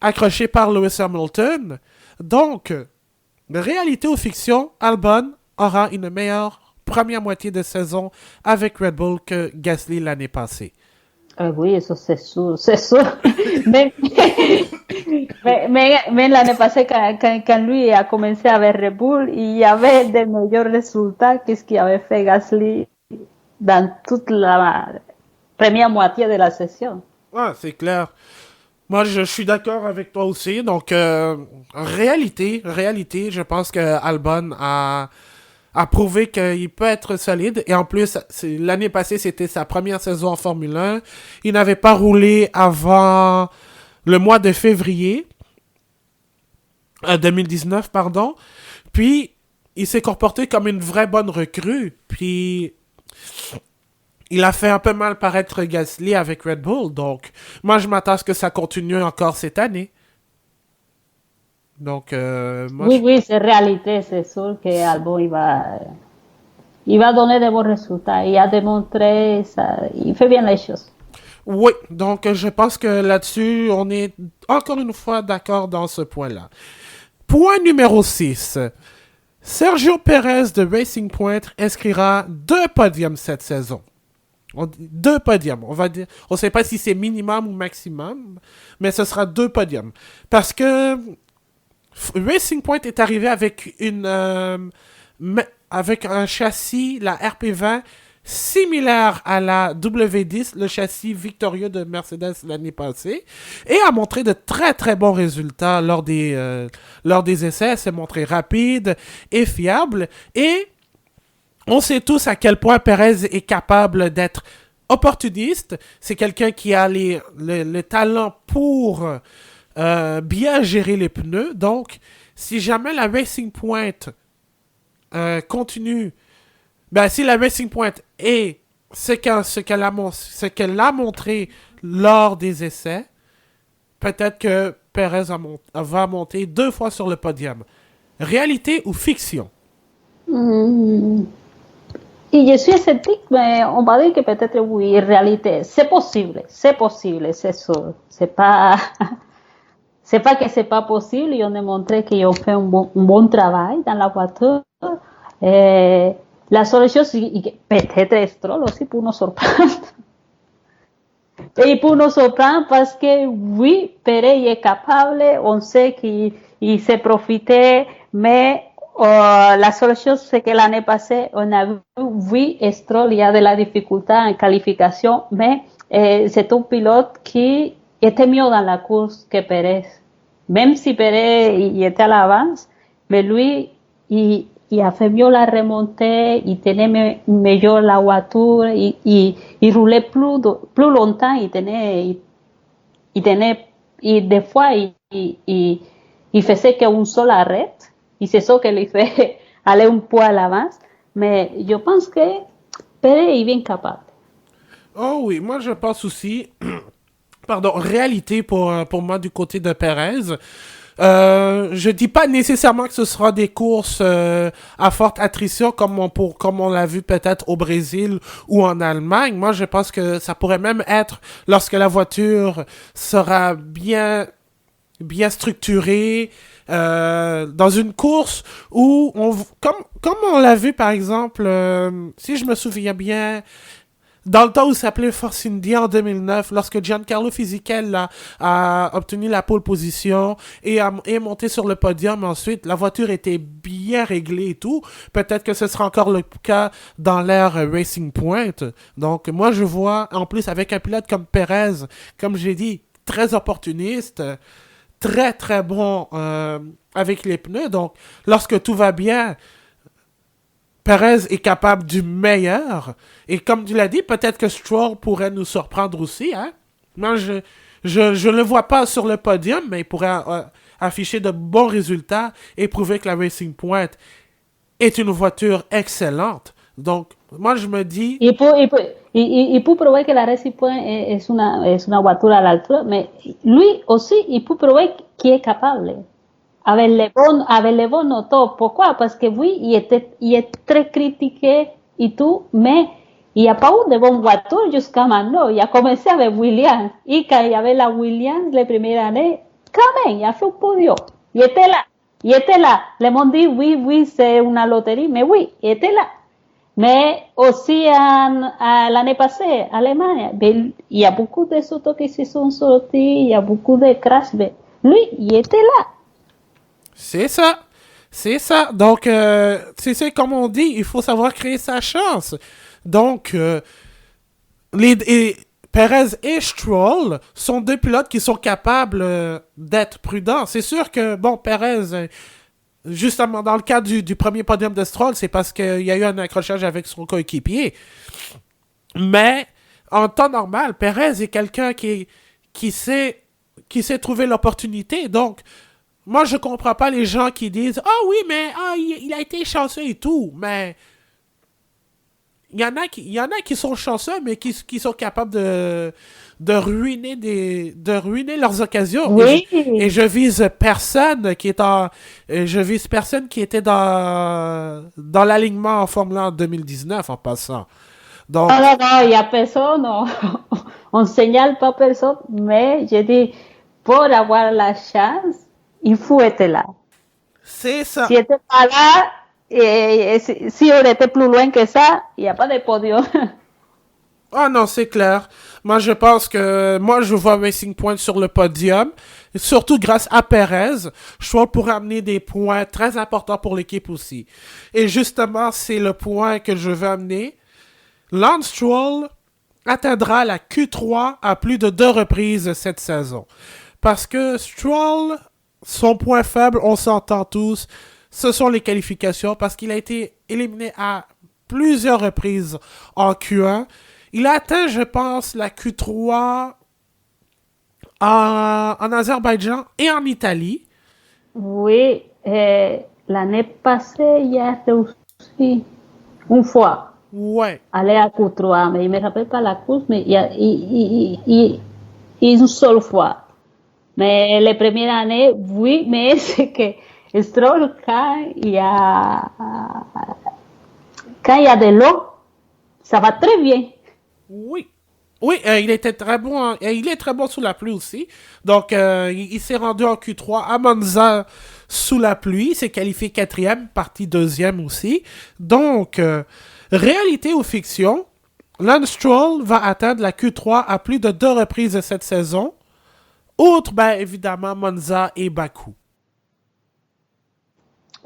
Speaker 1: accroché par Lewis Hamilton. Donc, réalité ou fiction, Albon aura une meilleure première moitié de saison avec Red Bull que Gasly l'année passée.
Speaker 2: Oui, ça c'est sûr, c'est sûr. Mais, mais l'année passée, quand lui a commencé avec Red Bull, il y avait de meilleurs résultats que ce qu'il avait fait Gasly dans toute la première moitié de la session.
Speaker 1: Ah, c'est clair. Moi, je suis d'accord avec toi aussi. Donc, réalité, je pense que Albon a prouvé qu'il peut être solide. Et en plus, l'année passée, c'était sa première saison en Formule 1. Il n'avait pas roulé avant le mois de février 2019, pardon. Puis, il s'est comporté comme une vraie bonne recrue. Puis, il a fait un peu mal paraître Gasly avec Red Bull. Donc, moi, je m'attends à ce que ça continue encore cette année. Donc, moi,
Speaker 2: Oui, oui, c'est réalité, c'est sûr que Albon il va donner de bons résultats. Il a démontré ça, il fait bien les choses.
Speaker 1: oui, donc je pense que là-dessus, on est encore une fois d'accord dans ce point-là. Point numéro 6. Sergio Perez de Racing Point inscrira 2 podiums cette saison. 2 podiums, on va dire. On ne sait pas si c'est minimum ou maximum, mais ce sera 2 podiums. Parce que Racing Point est arrivé avec avec un châssis, la RP20, similaire à la W10, le châssis victorieux de Mercedes l'année passée, et a montré de très très bons résultats lors des essais. Elle s'est montrée rapide et fiable, et on sait tous à quel point Perez est capable d'être opportuniste. C'est quelqu'un qui a le talent pour bien gérer les pneus. Donc, si jamais la Racing Point continue, ben, si la Racing Point est ce qu'elle a montré lors des essais, peut-être que Perez va monter 2 fois sur le podium. Réalité ou fiction?
Speaker 2: Mm. Y je suis sceptique, mais on va dire que peut-être oui, réalité. C'est possible, c'est sûr. C'est pas que c'est pas possible. Ils ont démontré qu'ils ont fait un bon travail dans la voiture. La seule chose, peut-être Stroll aussi pour nous surprendre. Et pour nous surprendre parce que oui, Pérez est capable, on sait qu'il s'est profité, mais la seule chose c'est que l'année passée, on a vu, oui, Stroll, il y a de la difficulté en qualification, mais c'est un pilote qui était mieux dans la course que Pérez. Même si Pérez il était à l'avance, mais lui, il a fait mieux la remontée, il tenait mieux la voiture, il roulait plus longtemps, et des fois, il faisait qu'un seul arrêt, et c'est ça qui lui fait aller un peu à l'avance, mais je pense que Pérez est bien capable.
Speaker 1: Oh oui, moi je pense aussi, pardon, réalité pour moi du côté de Perez. Je dis pas nécessairement que ce sera des courses à forte attrition comme on l'a vu peut-être au Brésil ou en Allemagne. Moi, je pense que ça pourrait même être lorsque la voiture sera bien structurée dans une course où comme on l'a vu par exemple, si je me souviens bien. Dans le temps où ça s'appelait Force India en 2009, lorsque Giancarlo Fisichella a obtenu la pole position et est monté sur le podium ensuite, la voiture était bien réglée et tout. Peut-être que ce sera encore le cas dans l'ère Racing Point. Donc, moi, je vois, en plus, avec un pilote comme Perez, comme j'ai dit, très opportuniste, très, très bon avec les pneus. Donc, lorsque tout va bien, Perez est capable du meilleur. Et comme tu l'as dit, peut-être que Stroll pourrait nous surprendre aussi. Hein? Moi, je le vois pas sur le podium, mais il pourrait afficher de bons résultats et prouver que la Racing Point est une voiture excellente. Donc, moi, je me dis...
Speaker 2: Y pour prouver que la Racing Point es una voiture à l'altura, mais lui aussi, il peut prouver qu'il est capable. Avec les bons autos. Pourquoi? Parce que oui, il est très critiqué et tout, mais il n'y a pas eu de bonne voiture jusqu'à maintenant. Il a commencé avec Williams. Et quand il y avait la Williams les premières années, quand même, il a fait un podium. Il était là. Il était là. Le monde dit, oui, c'est une loterie, mais oui, il était là. Mais aussi l'année passée, en Allemagne, il y a beaucoup de autos qui se sont sortis, il y a beaucoup de crashs, mais lui, il était là.
Speaker 1: C'est ça. C'est ça. Donc, c'est comme on dit, il faut savoir créer sa chance. Donc, Perez et Stroll sont 2 pilotes qui sont capables d'être prudents. C'est sûr que, bon, Perez, justement, dans le cas du premier podium de Stroll, c'est parce qu'il y a eu un accrochage avec son coéquipier. Mais, en temps normal, Perez est quelqu'un qui sait, qui sait trouver l'opportunité. Donc, moi, je comprends pas les gens qui disent « Ah oui, mais il a été chanceux et tout. » Mais il y en a qui sont chanceux, mais qui sont capables de ruiner leurs occasions.
Speaker 2: Oui,
Speaker 1: Et je vise personne qui est je vise personne qui était dans l'alignement en Formule 1 en 2019 en passant.
Speaker 2: non,
Speaker 1: Donc,
Speaker 2: non, non, il y a personne, on ne signale pas personne, mais je dis, pour avoir la chance, il faut être là.
Speaker 1: c'est ça.
Speaker 2: Si n'était pas là, si on était plus loin que ça, il n'y a pas de podium.
Speaker 1: Ah non, c'est clair. Moi, je pense que moi, je vois Racing Point sur le podium, surtout grâce à Perez. Je trouve pour amener des points très importants pour l'équipe aussi. Et justement, c'est le point que je veux amener. Lance Stroll atteindra la Q3 à plus de 2 reprises cette saison. Parce que Stroll, son point faible, on s'entend tous, ce sont les qualifications parce qu'il a été éliminé à plusieurs reprises en Q1. Il a atteint, je pense, la Q3 en Azerbaïdjan et en Italie.
Speaker 2: Oui, l'année passée, il y a réussi une fois
Speaker 1: Ouais.
Speaker 2: aller à Q3, mais je ne me rappelle pas la course, mais une seule fois. Mais les premières années, oui, mais c'est que Stroll, quand il y a de l'eau, ça va très bien.
Speaker 1: Oui. Oui, il était très bon. Il est très bon sous la pluie aussi. Donc, il s'est rendu en Q3 à Monza sous la pluie. Il s'est qualifié quatrième, parti deuxième aussi. Donc, réalité ou fiction, Lance Stroll va atteindre la Q3 à plus de 2 reprises cette saison. Outre, ben, évidemment, Monza et Bakou.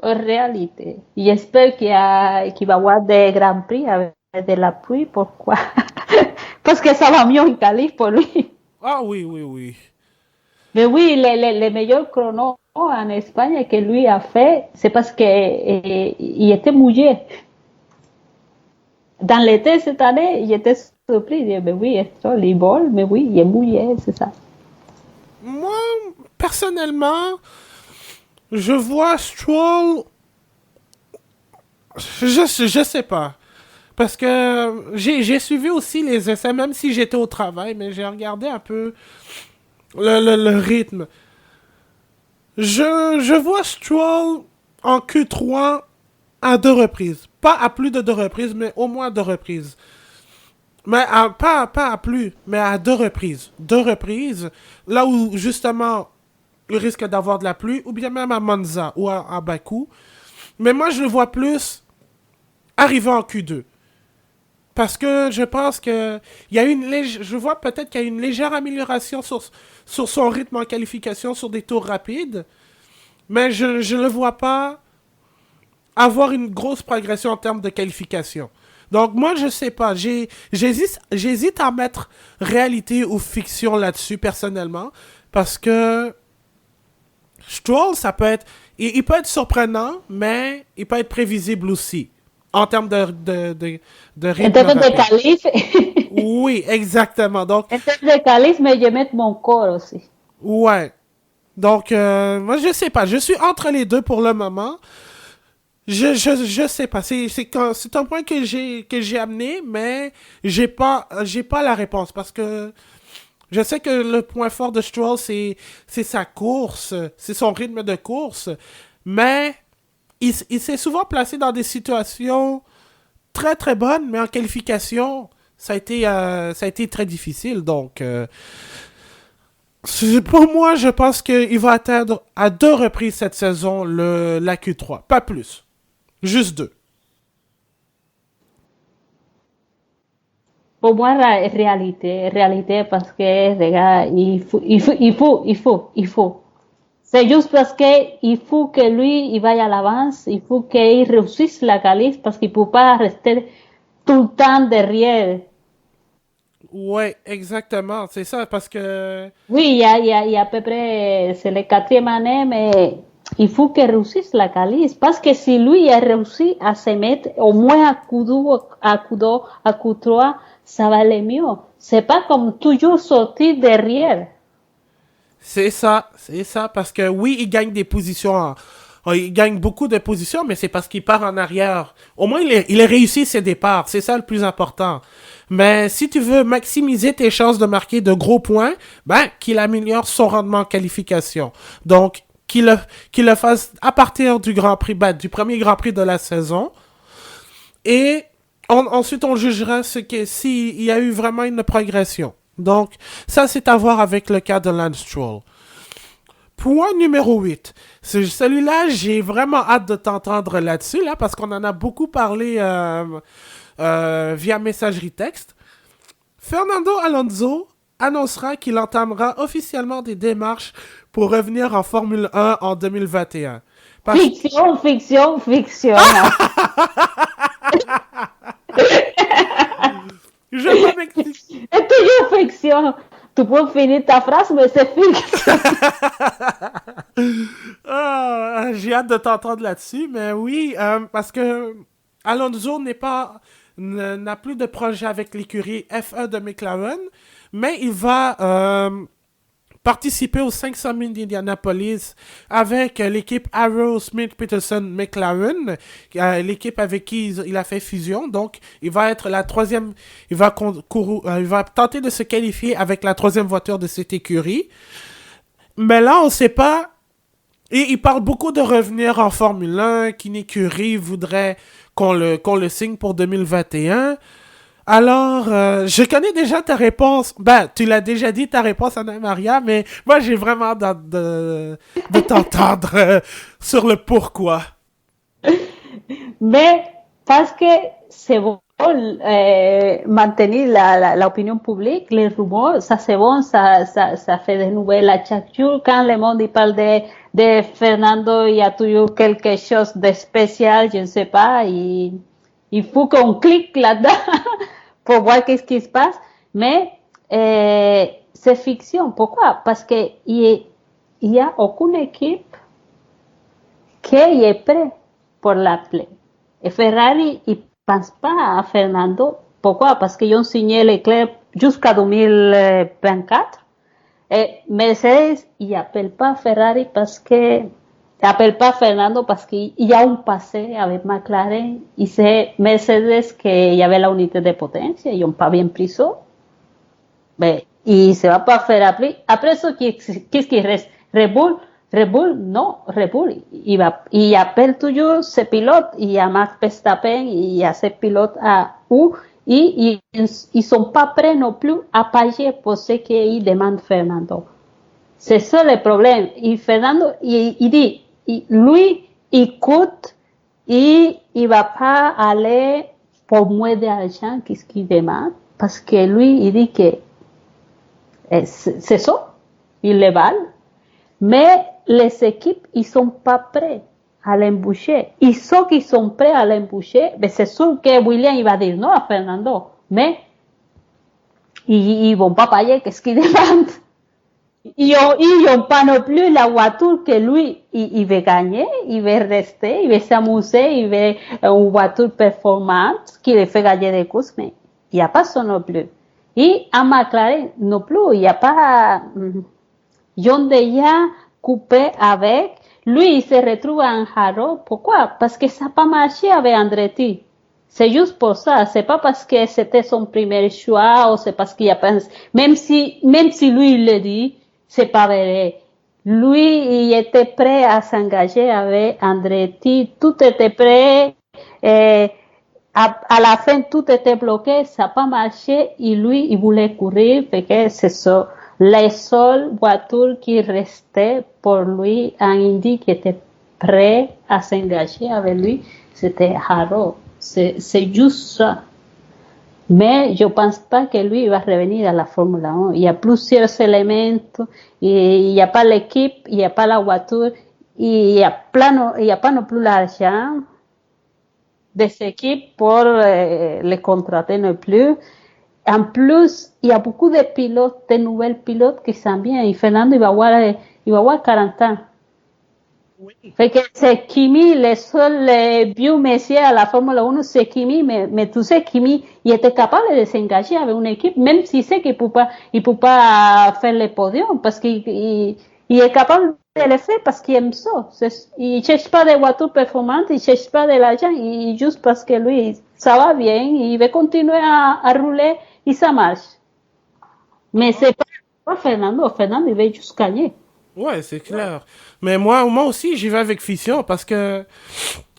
Speaker 2: En réalité. J'espère qu'il va y avoir des Grands Prix avec de la pluie. Pourquoi? Parce que ça va mieux en qualif pour lui.
Speaker 1: Ah oui, oui, oui.
Speaker 2: Mais oui, les meilleurs chronos en Espagne que lui a fait, c'est parce qu'il était mouillé. Dans l'été cette année, il était surpris. Il dit, mais oui, il vole, mais oui, il est mouillé, c'est ça.
Speaker 1: Moi, personnellement, je vois Stroll. Je sais pas. Parce que j'ai suivi aussi les essais, même si j'étais au travail, mais j'ai regardé un peu le rythme. Je vois Stroll en Q3 à 2 reprises. Pas à plus de 2 reprises, mais au moins 2 reprises. Mais pas à plus, mais à 2 reprises. 2 reprises, là où justement il risque d'avoir de la pluie, ou bien même à Monza ou à Bakou. Mais moi, je le vois plus arriver en Q2. Parce que je pense que il y a je vois peut-être qu'il y a une légère amélioration sur son rythme en qualification sur des tours rapides. Mais je ne le vois pas avoir une grosse progression en termes de qualification. Donc moi, je sais pas. J'hésite à mettre réalité ou fiction là-dessus, personnellement. Parce que Stroll, ça peut être... il peut être surprenant, mais il peut être prévisible aussi. En termes de
Speaker 2: En
Speaker 1: rythme
Speaker 2: termes de
Speaker 1: rapide.
Speaker 2: qualif,
Speaker 1: Oui, exactement. Donc,
Speaker 2: en termes de qualif, mais je mets mon corps aussi.
Speaker 1: ouais. Donc, moi, je sais pas. Je suis entre les deux pour le moment. Je sais pas. C'est un point que j'ai amené, mais j'ai pas la réponse parce que je sais que le point fort de Stroll, c'est sa course, c'est son rythme de course, mais il s'est souvent placé dans des situations très très bonnes, mais en qualification, ça a été très difficile. Donc, pour moi, je pense qu'il va atteindre à 2 reprises cette saison la Q3, pas plus. Juste 2.
Speaker 2: Pour moi, réalité parce que, regarde, il faut. C'est juste parce qu'il faut que lui, il vaya à l'avance, il faut qu'il réussisse la qualif parce qu'il ne peut pas rester tout le temps derrière.
Speaker 1: Ouais, exactement. C'est ça, parce que...
Speaker 2: Oui, il y a à peu près, c'est la quatrième année, mais il faut qu'il réussisse la qualif. Parce que si lui a réussi à se mettre au moins à Q2, à Q2, à Q3, ça va aller mieux. C'est pas comme toujours sortir derrière.
Speaker 1: C'est ça, parce que oui, il gagne des positions, il gagne beaucoup de positions, mais c'est parce qu'il part en arrière. Au moins, il a réussi ses départs, c'est ça le plus important. Mais si tu veux maximiser tes chances de marquer de gros points, ben, qu'il améliore son rendement en qualification. Donc, qu'il le fasse à partir du Grand Prix, ben, du premier Grand Prix de la saison. Et ensuite, on jugera s'il y a eu vraiment une progression. Donc, ça, c'est à voir avec le cas de Lance Stroll. Point numéro 8. Celui-là, j'ai vraiment hâte de t'entendre là-dessus, là, parce qu'on en a beaucoup parlé via messagerie texte. Fernando Alonso annoncera qu'il entamera officiellement des démarches pour revenir en Formule 1 en 2021.
Speaker 2: Fiction, fiction, fiction.
Speaker 1: Je vais m'expliquer.
Speaker 2: C'est toujours fiction. Tu peux finir ta phrase, mais c'est fiction.
Speaker 1: J'ai hâte de t'entendre là-dessus, mais oui, parce que Alonso n'a plus de projet avec l'écurie F1 de McLaren, mais il va participer aux 500 000 d'Indianapolis avec l'équipe Arrow Smith Peterson McLaren, l'équipe avec qui il a fait fusion. Donc, il va être la troisième. Il va tenter de se qualifier avec la troisième voiture de cette écurie. Mais là, on ne sait pas. Et il parle beaucoup de revenir en Formule 1, qu'une écurie voudrait qu'on le signe pour 2021. Alors, je connais déjà ta réponse. Ben, tu l'as déjà dit, ta réponse, Anna Maria, mais moi, j'ai vraiment hâte de t'entendre sur le pourquoi.
Speaker 2: Mais parce que c'est bon maintenir l'opinion publique, les rumeurs, ça c'est bon, ça fait des nouvelles à chaque jour. Quand le monde il parle de Fernando, il y a toujours quelque chose de spécial, je ne sais pas, il faut qu'on clique là-dedans pour voir qu'est-ce qui se passe. Mais c'est fiction. Pourquoi? Parce que il y a aucune équipe qui est prête pour l'appeler. Et Ferrari, il pense pas à Fernando. Pourquoi? Parce qu'ils ont signé Leclerc jusqu'à 2024. Et Mercedes, il appelle pas Ferrari parce que, il appelle pas Fernando parce qu'il y a un passé avec McLaren. Il sait Mercedes qu'il y avait la unité de potence. Ils n'ont pas bien pris ça. Mais il se va pas faire appeler. Après ça, qu'est-ce qui reste? Red Bull, non, Red Bull, il appelle toujours ses pilotes, il y a Max Verstappen, il y a ses pilotes où ils sont pas prêts non plus à payer pour ce qu'il demande Fernando. C'est ça le problème. Et Fernando, il dit, lui, il coûte, il va pas aller pour moins d'argent qu'est-ce qu'il demande, parce que lui, il dit que c'est ça, il le valent. Mais les équipes, ils sont pas prêts à l'embaucher. Ils sont qu'ils sont prêts à l'embaucher, mais c'est sûr que William, il va dire non à Fernando. Mais, ils vont pas payer qu'est-ce qu'ils demandent. Ils ont pas non plus la voiture que lui, il veut gagner, il veut rester, il veut s'amuser, il veut une voiture performante qui le fait gagner des courses, mais il n'y a pas ça non plus. Et à McLaren non plus, il n'y a pas, ils ont déjà coupé avec. Lui, il se retrouve en Haro. Pourquoi? Parce que ça n'a pas marché avec Andretti. C'est juste pour ça. C'est pas parce que c'était son premier choix ou c'est parce qu'il a pensé. Même si lui, il le dit, c'est pas vrai. Lui, il était prêt à s'engager avec Andretti. Tout était prêt. À la fin, tout était bloqué. Ça n'a pas marché. Et lui, il voulait courir parce que c'est ça. Les seules voitures qui restaient pour lui en Indy qui étaient prêts à s'engager avec lui, c'était Haro. C'est juste ça. Mais je pense pas que lui va revenir à la Formule 1. Il y a plusieurs éléments. Il n'y a pas l'équipe, il n'y a pas la voiture, il y a pas non plus l'argent des équipes pour les contrater non plus. En plus, il y a beaucoup de pilotes, de nouvelles pilotes qui s'en viennent. Et Fernando, il va avoir 40 ans. Fait que c'est Kimi, le seul vieux monsieur à la Formule 1, c'est Kimi, mais tu sais, Kimi, il était capable de s'engager avec une équipe, même s'il sait qu'il peut pas faire le podium, parce qu'il est capable de le faire parce qu'il aime ça. Il cherche pas des voitures performantes, il cherche pas de l'argent, juste parce que lui, ça va bien, il veut continuer à rouler et ça marche. Mais c'est pas Fernando, Fernando, il veut juste gagner.
Speaker 1: Ouais, c'est clair. Mais moi aussi, j'y vais avec Fission parce que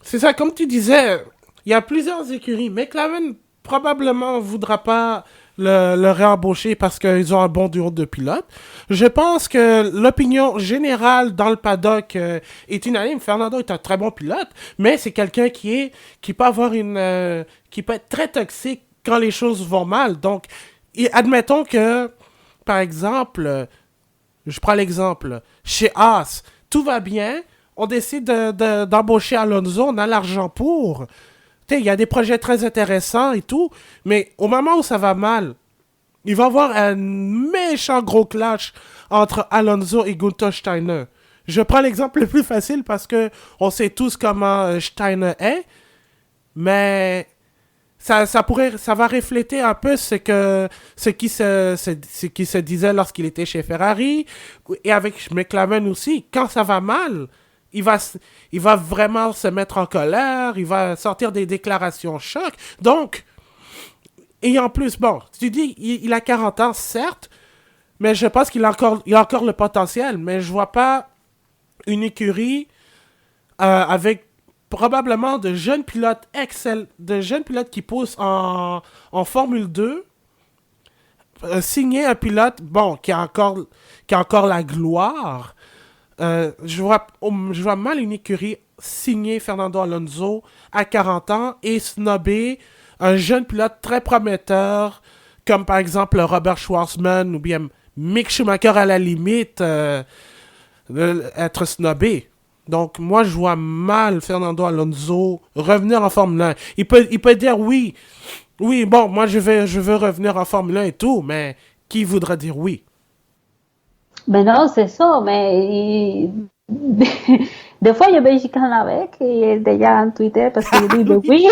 Speaker 1: c'est ça, comme tu disais, il y a plusieurs écuries. McLaren probablement voudra pas le réembaucher parce qu'ils ont un bon duo de pilotes. Je pense que l'opinion générale dans le paddock est unanime. Fernando est un très bon pilote, mais c'est quelqu'un qui peut avoir qui peut être très toxique quand les choses vont mal. Donc, admettons que, par exemple, je prends l'exemple. Chez Haas, tout va bien. On décide d'embaucher Alonso. On a l'argent pour. Il y a des projets très intéressants et tout. Mais au moment où ça va mal, il va y avoir un méchant gros clash entre Alonso et Gunther Steiner. Je prends l'exemple le plus facile parce que on sait tous comment Steiner est. Mais ça va refléter un peu ce qui se disait lorsqu'il était chez Ferrari et avec McLaren aussi. Quand ça va mal, il va, il va vraiment se mettre en colère, il va sortir des déclarations choc. Donc, et en plus, bon, tu dis, il a 40 ans, certes, mais je pense il a encore le potentiel, mais je vois pas une écurie avec probablement de jeunes pilotes qui poussent en Formule 2, signer un pilote, bon, qui a encore la gloire. Je vois mal une écurie signer Fernando Alonso à 40 ans et snobber un jeune pilote très prometteur, comme par exemple Robert Schwarzman ou bien Mick Schumacher à la limite, être snobé. Donc, moi, je vois mal Fernando Alonso revenir en Formule 1. Il peut dire oui, oui, bon, moi, je veux revenir en Formule 1 et tout, mais qui voudra dire oui?
Speaker 2: Mais non, c'est ça, mais des fois je vais chicaner avec et déjà en Twitter parce que je dis oui.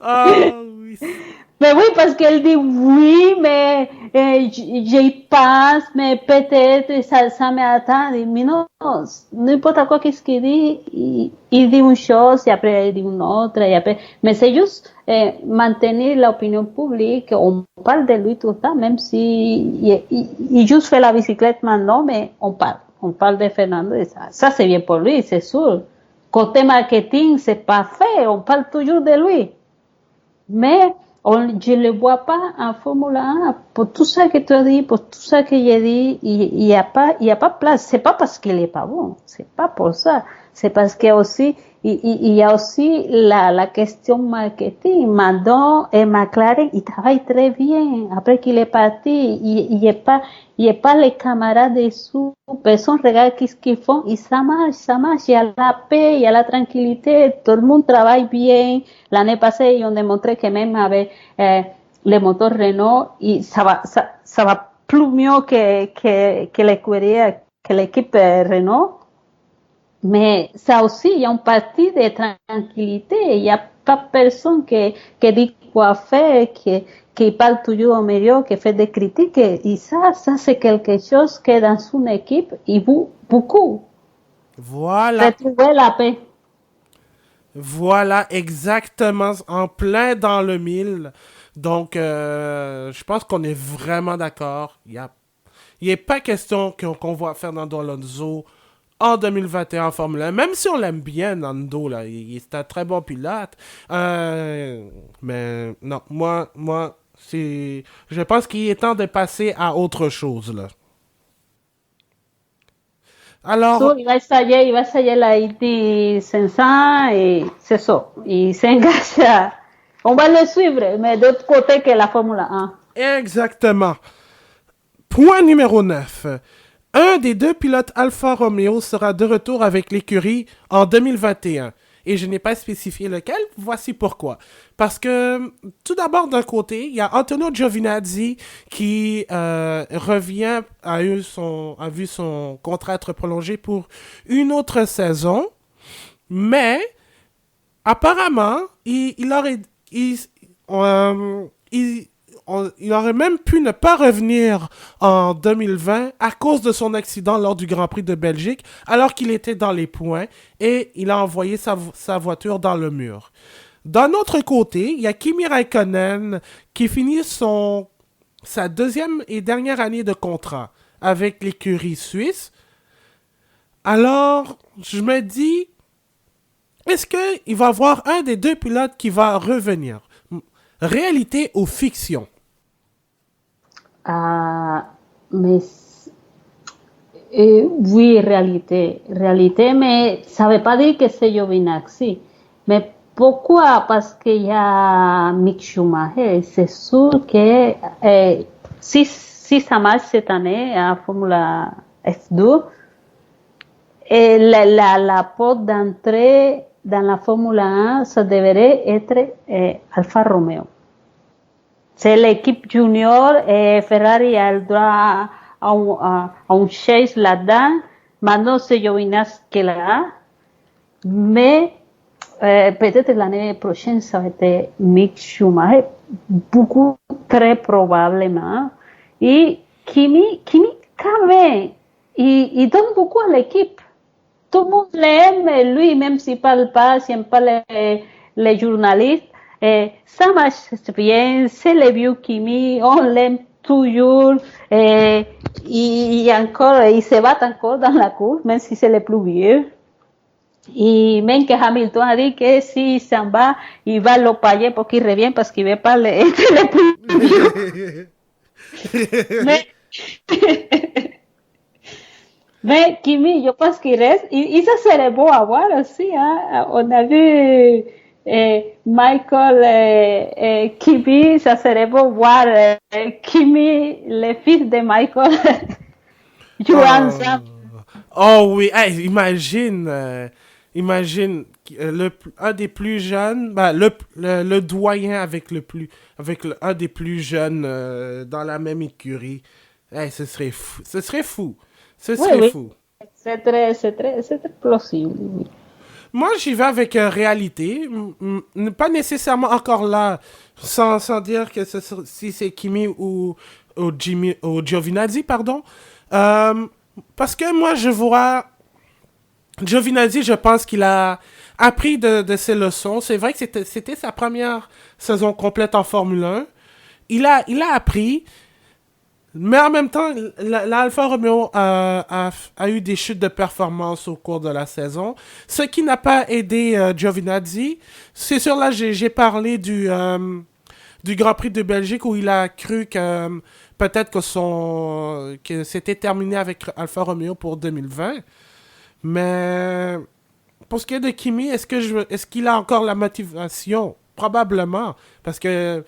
Speaker 1: Ah, oui.
Speaker 2: Mais oui, parce qu'elle dit oui, mais j'y pense, mais peut-être ça m'attend. Mais non, n'importe quoi qu'est-ce qu'il dit, il dit une chose et après il dit une autre. Et après, mais c'est juste maintenir l'opinion publique. On parle de lui tout le temps, même si il juste fait la bicyclette maintenant, mais on parle. On parle de Fernando et ça. Ça c'est bien pour lui, c'est sûr. Côté marketing, c'est pas fait. On parle toujours de lui. Mais je ne le vois pas en Formule 1 pour tout ça que tu as dit, pour tout ça que j'ai dit, il y a pas place. C'est pas parce qu'il est pas bon, c'est pas pour ça. C'est parce que aussi, il y a aussi la question marketing. Maintenant, et McLaren, il travaille très bien. Après qu'il est parti, il y a pas les camarades dessous. Personne regarde qu'est-ce qu'ils font et ça marche, ça marche. Il y a la paix, il y a la tranquillité, tout le monde travaille bien. L'année passée, ils ont démontré que même avec les moteurs Renault, ça va plus mieux que l'équipe Renault. Mais ça aussi, il y a une partie de tranquillité. Il n'y a pas personne qui dit quoi faire, qui parle toujours au milieu, qui fait des critiques. Et ça c'est quelque chose que dans une équipe, il vaut beaucoup.
Speaker 1: Voilà.
Speaker 2: Retrouver la paix.
Speaker 1: Voilà, exactement, en plein dans le mille. Donc, je pense qu'on est vraiment d'accord. Il n'est pas question qu'on voit Fernando Alonso en 2021 en Formule 1, même si on l'aime bien, Nando, là, est un très bon pilote. Mais non, je pense qu'il est temps de passer à autre chose, là.
Speaker 2: So,
Speaker 1: Alors,
Speaker 2: il va essayer la IT 500 et c'est ça. Il s'engage à... On va le suivre, mais d'autre côté que la Formule 1.
Speaker 1: exactement. Point numéro 9. Un des deux pilotes Alfa Romeo sera de retour avec l'écurie en 2021. et je n'ai pas spécifié lequel. Voici pourquoi. Parce que, tout d'abord, d'un côté, il y a Antonio Giovinazzi qui revient, a vu son contrat être prolongé pour une autre saison, mais apparemment, il aurait même pu ne pas revenir en 2020 à cause de son accident lors du Grand Prix de Belgique, alors qu'il était dans les points et il a envoyé sa voiture dans le mur. D'un autre côté, il y a Kimi Raikkonen qui finit sa deuxième et dernière année de contrat avec l'écurie suisse. Alors, je me dis, est-ce qu'il va y avoir un des deux pilotes qui va revenir? Réalité ou fiction?
Speaker 2: Mais oui, réalité. Réalité, mais ça ne veut pas dire que c'est Giovinazzi. Mais pourquoi? Parce qu'il y a Mick Schumacher. C'est sûr que si ça marche cette année à Formula F2, la porte d'entrée dans la Formule 1, ça devrait être Alfa Romeo. C'est l'équipe junior et Ferrari a le droit à un chase là-dedans. Maintenant, c'est Giovinazzi qui est là. Mais peut-être l'année prochaine, ça va être Mick Schumacher. Beaucoup, très probablement. Et Kimi quand même, il donne beaucoup à l'équipe. Tout le monde l'aime, lui, même s'il ne parle pas, s'il n'aime pas les journalistes. Ça marche bien, c'est le vieux Kimi, on l'aime toujours. Il se bat encore dans la course, même si c'est le plus vieux. Et même que Hamilton a dit que s'il s'en va, il va le payer pour qu'il revienne parce qu'il ne veut pas être le plus vieux. Mais Kimi, je pense qu'il reste. Et ça serait beau à voir aussi. Hein? On a vu Michael Kimi. Ça serait beau voir Kimi, le fils de Michael, jouer ensemble.
Speaker 1: Oh oui, hey, imagine un des plus jeunes, le doyen avec un des plus jeunes dans la même écurie. Hey, ce serait fou. Ce serait fou. Ce serait fou.
Speaker 2: C'est très plausible. Oui.
Speaker 1: Moi, j'y vais avec réalité. Pas nécessairement encore là, sans dire que si c'est Kimi ou Giovinazzi, pardon. Parce que moi, je vois Giovinazzi, je pense qu'il a appris de ses leçons. C'est vrai que c'était sa première saison complète en Formule 1. Il a appris. Mais en même temps, l'Alfa Romeo a eu des chutes de performance au cours de la saison, ce qui n'a pas aidé Giovinazzi. C'est sûr, là, j'ai parlé du Grand Prix de Belgique où il a cru que peut-être que c'était terminé avec Alfa Romeo pour 2020. Mais pour ce qui est de Kimi, est-ce qu'il a encore la motivation? Probablement, parce que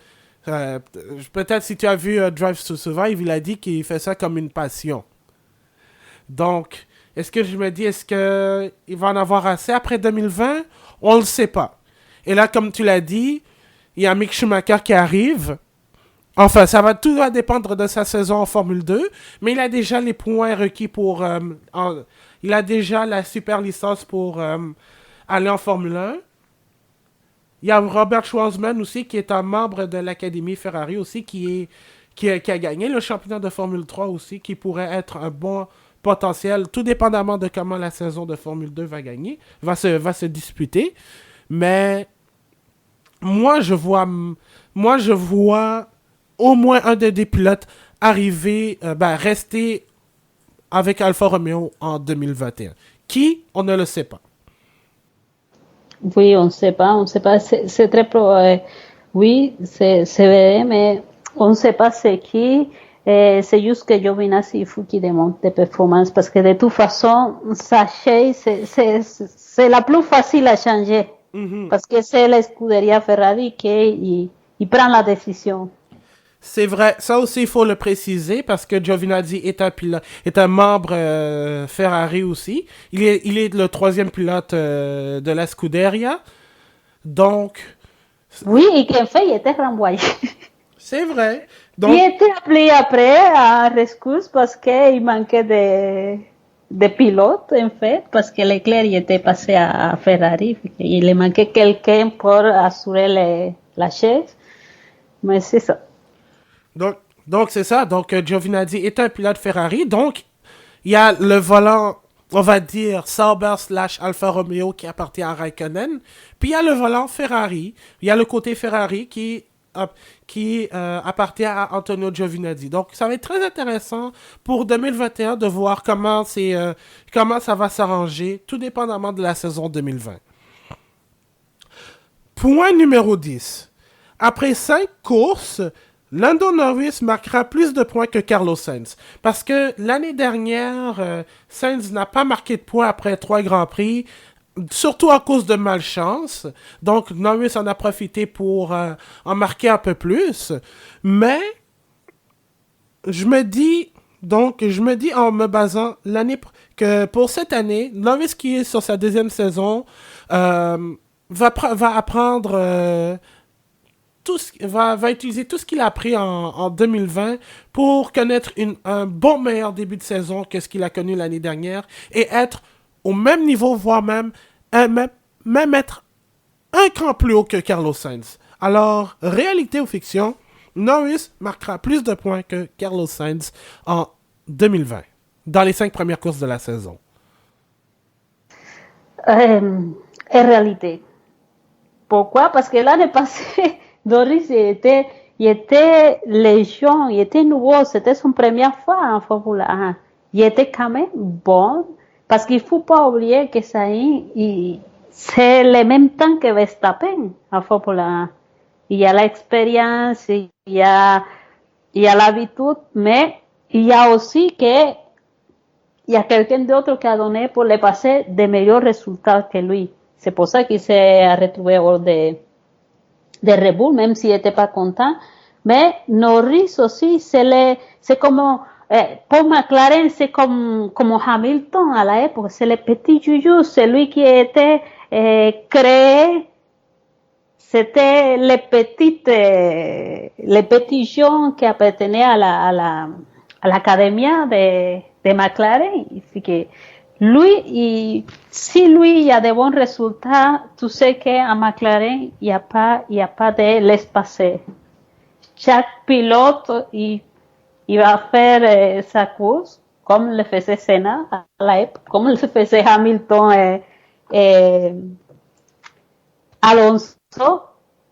Speaker 1: peut-être si tu as vu Drive to Survive, il a dit qu'il fait ça comme une passion. Donc, est-ce qu'il va en avoir assez après 2020? On ne le sait pas. Et là, comme tu l'as dit, il y a Mick Schumacher qui arrive. Enfin, tout va dépendre de sa saison en Formule 2, mais il a déjà les points requis pour... il a déjà la super licence pour aller en Formule 1. Il y a Robert Schwarzman aussi, qui est un membre de l'Académie Ferrari aussi, qui a gagné le championnat de Formule 3 aussi, qui pourrait être un bon potentiel, tout dépendamment de comment la saison de Formule 2 va se disputer. Mais moi, je vois au moins un des pilotes rester avec Alfa Romeo en 2021. Qui? On ne le sait pas.
Speaker 2: Oui, on ne sait pas. C'est très probable. Oui, c'est vrai, mais on ne sait pas c'est qui. C'est juste que Giovinazzi, il faut qu'il démontre des performances parce que de toute façon, sa chaise, c'est la plus facile à changer. Mm-hmm. Parce que c'est la scuderia Ferrari qui prend la décision.
Speaker 1: C'est vrai, ça aussi il faut le préciser parce que Giovinazzi est un membre Ferrari aussi. Il est le troisième pilote de la Scuderia. Donc,
Speaker 2: Oui, et qu'en fait, il était renvoyé.
Speaker 1: c'est vrai.
Speaker 2: Il
Speaker 1: Donc,
Speaker 2: était appelé après à rescousse parce qu'il manquait de pilotes, en fait, parce que Leclerc il était passé à Ferrari. Il manquait quelqu'un pour assurer la chaise. Mais c'est ça.
Speaker 1: donc, donc c'est ça. Donc, Giovinazzi est un pilote Ferrari. Donc, il y a le volant, on va dire, Sauber slash Alfa Romeo qui appartient à Raikkonen. Puis il y a le volant Ferrari. Il y a le côté Ferrari qui appartient à Antonio Giovinazzi. Donc, ça va être très intéressant pour 2021 de voir comment ça va s'arranger, tout dépendamment de la saison 2020. Point numéro 10. Après 5 courses, Lando Norris marquera plus de points que Carlos Sainz. Parce que l'année dernière, Sainz n'a pas marqué de points après 3 Grands Prix, surtout à cause de malchance. Donc Norris en a profité pour en marquer un peu plus. Mais je me dis en me basant que pour cette année, Norris qui est sur sa deuxième saison va apprendre va utiliser tout ce qu'il a appris en 2020 pour connaître un bon meilleur début de saison que ce qu'il a connu l'année dernière et être au même niveau, voire même être un cran plus haut que Carlos Sainz. Alors, réalité ou fiction, Norris marquera plus de points que Carlos Sainz en 2020, dans les 5 premières courses de la saison.
Speaker 2: En réalité. Pourquoi? Parce que l'année passée, Doris il était légion, il était nouveau, c'était son première fois en Formule 1. Il était quand même bon, parce qu'il ne faut pas oublier que ça c'est le même temps que Verstappen en Formule 1. Il y a l'expérience, il y a l'habitude, mais il y a aussi que il y a quelqu'un d'autre qui a donné pour le passé de meilleurs résultats que lui. C'est pour ça qu'il s'est retrouvé hors de Red Bull, même s'il n'était pas content. Mais Norris aussi, c'est comme, pour McLaren, c'est comme Hamilton à l'époque. C'est le petit joujou, celui qui était créé. C'était les petits gens qui appartenaient à l'académie de McLaren. Que si lui il a de bons résultats, tu sais qu'à McLaren il y a pas de laisse passer. Chaque pilote il va faire sa course comme le faisait Senna à l'époque, comme le faisait Hamilton et Alonso.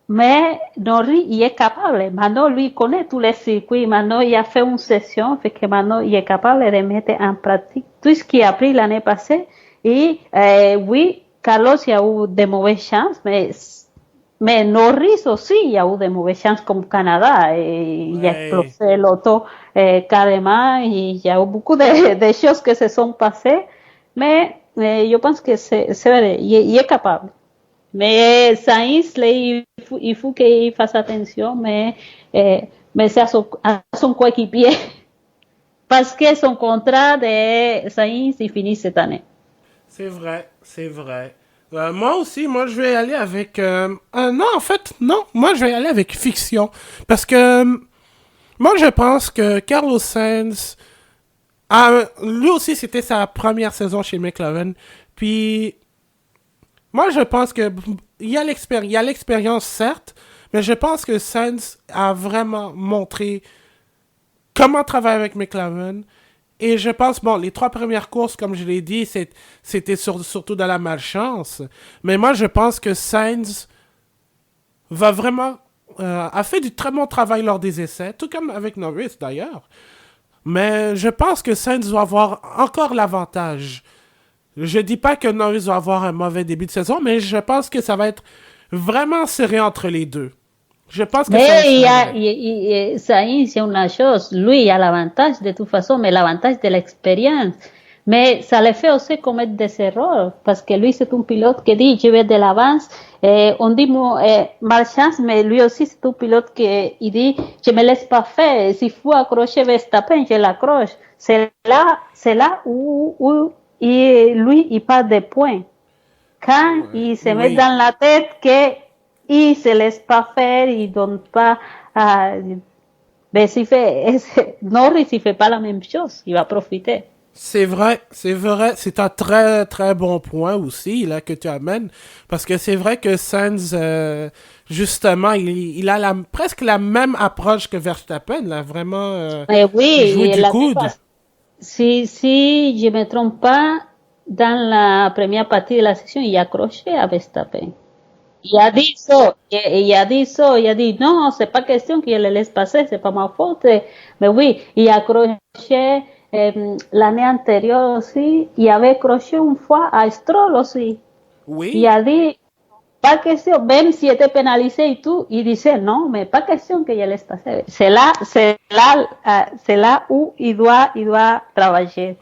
Speaker 2: Mais Norris, il est capable. Maintenant, lui, il connaît tous les circuits. Maintenant, il a fait une session, fait que maintenant, il est capable de mettre en pratique tout ce qu'il a appris l'année passée. Et oui, Carlos, il a eu de mauvaises chances, mais Norris aussi, il y a eu de mauvaises chances comme Canada. Et il a explosé l'auto carrément. Il y a eu beaucoup de choses qui se sont passées. Mais je pense que c'est vrai, il est capable. Mais Sainz, il faut qu'il fasse attention, mais c'est à son coéquipier. Parce que son contrat de Sainz, il finit cette année.
Speaker 1: C'est vrai, c'est vrai. Moi aussi, moi je vais aller avec... non, en fait, non. Moi je vais aller avec fiction. Parce que moi je pense que Carlos Sainz... lui aussi, c'était sa première saison chez McLaren. Puis moi, je pense que il y a l'expérience, certes, mais je pense que Sainz a vraiment montré comment travailler avec McLaren. Et je pense, bon, les 3 premières courses, comme je l'ai dit, c'était surtout de la malchance. Mais moi, je pense que Sainz a fait du très bon travail lors des essais, tout comme avec Norris d'ailleurs. Mais je pense que Sainz va avoir encore l'avantage. Je dis pas que Norris va avoir un mauvais début de saison, mais je pense que ça va être vraiment serré entre les deux. Je pense que
Speaker 2: Mais
Speaker 1: Sainz.
Speaker 2: Sainz, c'est une chose. Lui, il a l'avantage de toute façon, mais l'avantage de l'expérience. Mais ça le fait aussi commettre des erreurs, parce que lui, c'est un pilote qui dit, je vais de l'avance. On dit malchance, mais lui aussi, c'est un pilote qui dit, je me laisse pas faire. S'il faut accrocher Verstappen, je l'accroche. C'est là où lui, il part des points. Quand il se met dans la tête qu'il se laisse pas faire, il donne pas, ben, Norris, il fait pas la même chose, il va profiter.
Speaker 1: C'est vrai, c'est un très très bon point aussi là que tu amènes parce que c'est vrai que Sainz justement il a presque la même approche que Verstappen là vraiment jouer
Speaker 2: Oui,
Speaker 1: du coude.
Speaker 2: si je me trompe pas, dans la première partie de la session, il a accroché à Verstappen. Il a dit, non, c'est pas question qu'il le laisse passer, c'est pas ma faute. Mais oui, il a accroché l'année antérieure aussi, il avait accroché une fois à Stroll aussi. Il
Speaker 1: Oui,
Speaker 2: a dit, pas question, même si était pénalisé et tout, il disait, non, mais pas question que je laisse passer. C'est là où il doit travailler.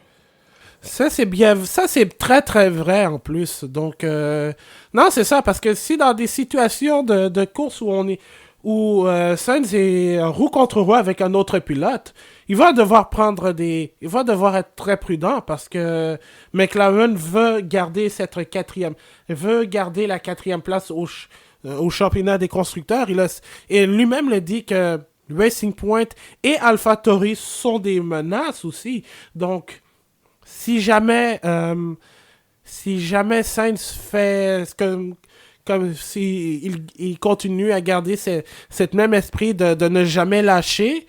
Speaker 1: ça c'est bien, ça c'est très très vrai en plus. Donc non c'est ça parce que si dans des situations de course où on est où Sainz est roue contre roue avec un autre pilote, il va devoir être très prudent parce que McLaren veut garder veut garder la quatrième place au championnat des constructeurs. Et lui-même le dit que Racing Point et AlphaTauri sont des menaces aussi. Donc si jamais Sainz fait comme si il continue à garder cette même esprit de ne jamais lâcher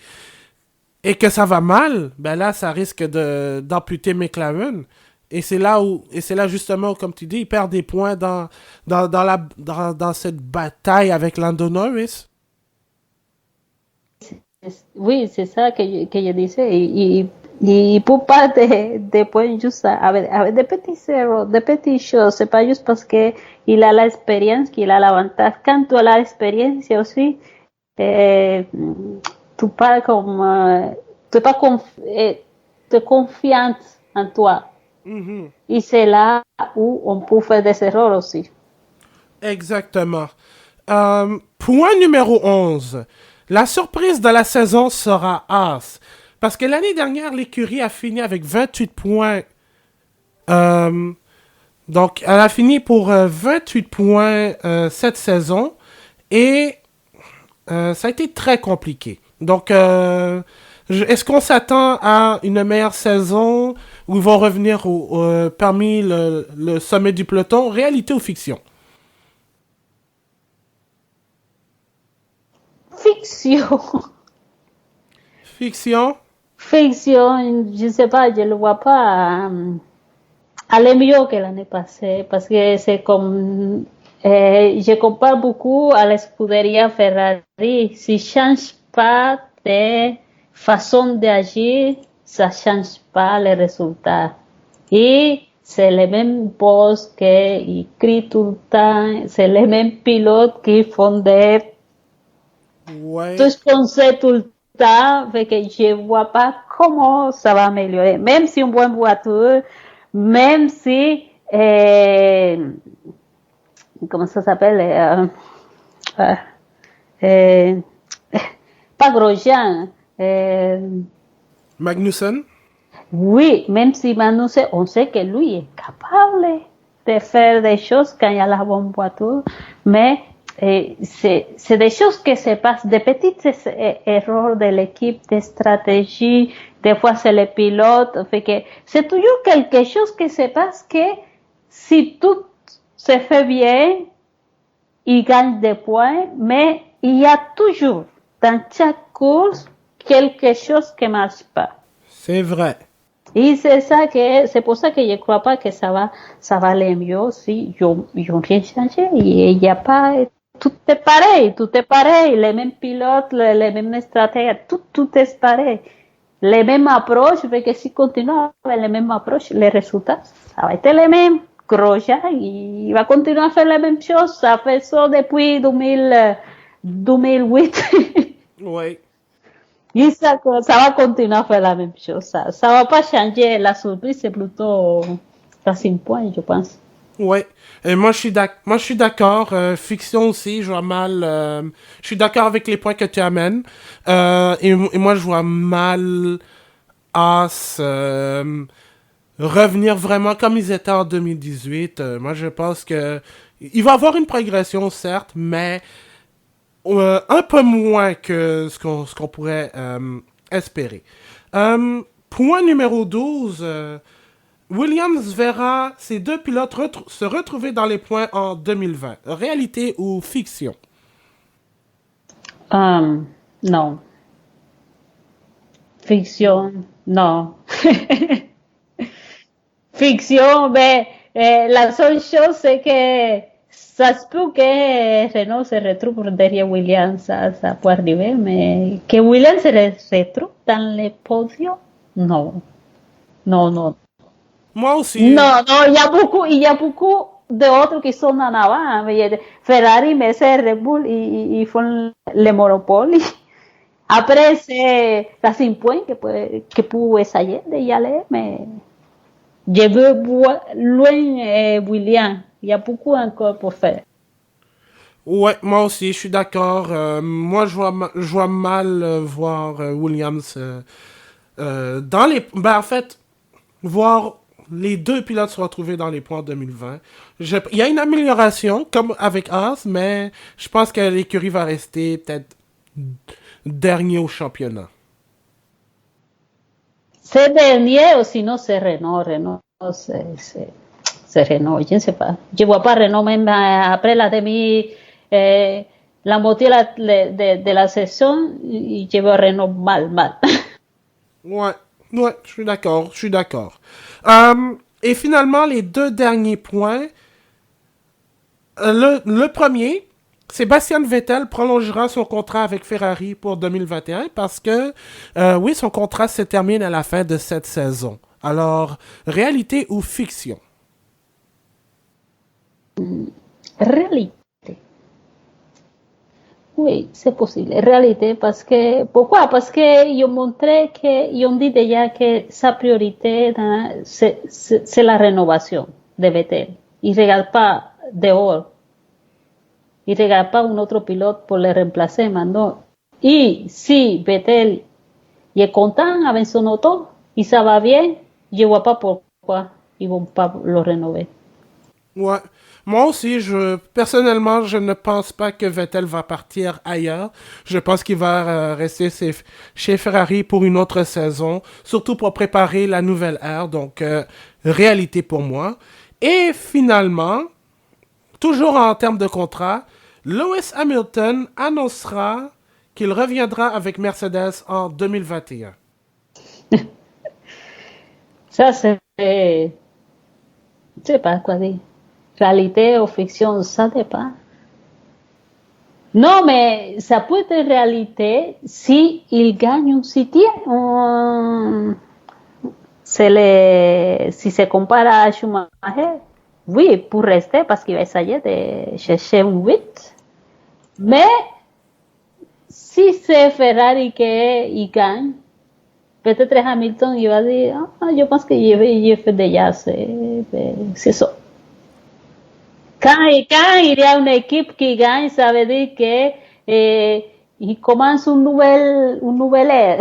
Speaker 1: et que ça va mal, ben là ça risque d'amputer McLaren. Et c'est là justement comme tu dis, il perd des points dans cette bataille avec Lando Norris.
Speaker 2: Oui, c'est ça que yo dice. Y pour pas de points juste avec des petits erreurs, des petites choses. C'est pas juste parce que il a la expérience qu'il a l'avantage. Quand tu as l'expérience aussi, eh, tu pas comme, tu pas te confiance en toi.
Speaker 1: Mhm.
Speaker 2: Et c'est là où on peut faire des erreurs aussi.
Speaker 1: Exactement. Point numéro 11. La surprise de la saison sera Haas. Parce que l'année dernière, l'écurie a fini avec 28 points. Euh, donc, elle a fini pour 28 points cette saison. Et ça a été très compliqué. Donc, est-ce qu'on s'attend à une meilleure saison où ils vont revenir parmi le sommet du peloton? Réalité ou fiction?
Speaker 2: Fiction.
Speaker 1: Fiction?
Speaker 2: Fiction, je sais pas, je le vois pas. Aller mieux que l'année passée parce que c'est comme je compare beaucoup à la scuderia Ferrari. Si change pas de façon d'agir, ça change pas les résultats. Et c'est les mêmes boss qui crient tout le temps, c'est les mêmes pilotes qui font tout
Speaker 1: Ouais.
Speaker 2: ce qu'on sait tout le temps, fait que je vois pas comment ça va améliorer. Même si une bonne voiture, même si, comment ça s'appelle, euh, euh, pas Grosjean,
Speaker 1: Magnussen?
Speaker 2: oui, même si Magnussen, on sait que lui est capable de faire des choses quand il y a la bonne voiture, mais c'est des choses qui se passent, des petits erreurs de l'équipe, de stratégie, des fois c'est le pilote, fait que c'est toujours quelque chose qui se passe que si tout se fait bien, il gagne des points, mais il y a toujours dans chaque course quelque chose qui ne marche pas.
Speaker 1: C'est vrai.
Speaker 2: Et c'est pour ça que je crois pas que ça va aller mieux si ils ont rien changé. Il n'y a pas, tout est pareil, les mêmes pilotes, les mêmes stratégies, tout est pareil. Les mêmes approches, fait que si continue avec les mêmes approches, les résultats, ça va être les mêmes. Grosjean, il va continuer à faire les mêmes choses, ça fait ça depuis 2008.
Speaker 1: Ouais.
Speaker 2: Et ça va continuer à faire la même chose. Ça va pas changer. La surprise, c'est plutôt Racing Point, je pense.
Speaker 1: Ouais. Et moi, je suis d'accord. Fiction aussi, je vois mal. Je suis d'accord avec les points que tu amènes. Et moi, je vois mal As revenir vraiment comme ils étaient en 2018. Moi, je pense que il va avoir une progression, certes, mais un peu moins que ce qu'on pourrait espérer. Point numéro 12. Williams verra ses deux pilotes se retrouver dans les points en 2020. Réalité ou fiction?
Speaker 2: Non. Ficción, no. Ficción, la seule chose, c'est que ça se peut que Renault se retrouve derrière Williams, ça peut arriver, mais que Williams se retrouve dans les podiums, non. Non, non.
Speaker 1: Moi aussi.
Speaker 2: Non, non, il y a beaucoup d'autres qui sont en avant. Ferrari, Mercedes, Red Bull, ils font le monopole. Après, c'est Racing Point que peut essayer d'y aller, mais je veux loin William. Il y a beaucoup encore pour faire.
Speaker 1: Ouais, moi aussi, je suis d'accord. Moi, je vois mal voir Williams dans les... Ben, en fait, voir les deux pilotes se retrouver dans les points en 2020. Il y a une amélioration, comme avec Haas, mais je pense que l'écurie va rester peut-être dernier au championnat.
Speaker 2: C'est dernier ou sinon c'est Renault. Renault, c'est Renault, je ne sais pas. Je ne vois pas Renault même après la demi, la moitié de la saison, je vois Renault mal, mal.
Speaker 1: Ouais, ouais, je suis d'accord, je suis d'accord. Et finalement, les deux derniers points. Le premier, Sébastien Vettel prolongera son contrat avec Ferrari pour 2021 parce que, oui, son contrat se termine à la fin de cette saison. Alors, réalité ou fiction?
Speaker 2: Réalité. Oui, c'est possible. Réalité, parce que, pourquoi? Parce que ils ont montré que, ils ont dit déjà que sa priorité, c'est la rénovation de Vettel. Ils ne regardent pas dehors. Ils ne regardent pas un autre pilote pour le remplacer maintenant. Et si Vettel il est content avec son auto, et ça va bien, je ne vois pas pourquoi ils ne vont pas le rénover.
Speaker 1: Ouais. Moi aussi, personnellement, je ne pense pas que Vettel va partir ailleurs. Je pense qu'il va rester chez Ferrari pour une autre saison, surtout pour préparer la nouvelle ère. Donc, réalité pour moi. Et finalement, toujours en termes de contrat, Lewis Hamilton annoncera qu'il reviendra avec Mercedes en 2021.
Speaker 2: Ça, c'est, je ne sais pas quoi dire. Réalité ou fiction, ça dépend. Non, mais ça peut être réalité si il gagne un sitio. Si se compare à Schumacher, oui, pour rester parce qu'il va essayer de chercher un 8. Mais si c'est Ferrari qui gagne, peut-être Hamilton il va dire, je pense que je fais déjà, c'est ça. Quand il y a une équipe qui gagne, ça veut dire que il commence une nouvelle ère.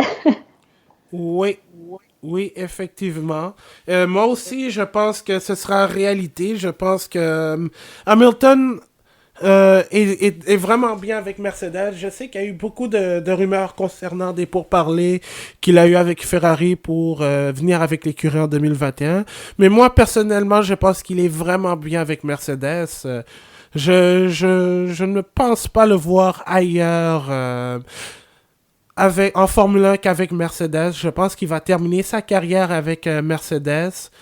Speaker 1: Oui, oui, effectivement. Moi aussi, je pense que ce sera réalité. Je pense que Hamilton est vraiment bien avec Mercedes. Je sais qu'il y a eu beaucoup de rumeurs concernant des pourparlers qu'il a eu avec Ferrari pour venir avec l'écurie en 2021. Mais moi, personnellement, je pense qu'il est vraiment bien avec Mercedes. Je ne pense pas le voir ailleurs en Formule 1 qu'avec Mercedes. Je pense qu'il va terminer sa carrière avec Mercedes.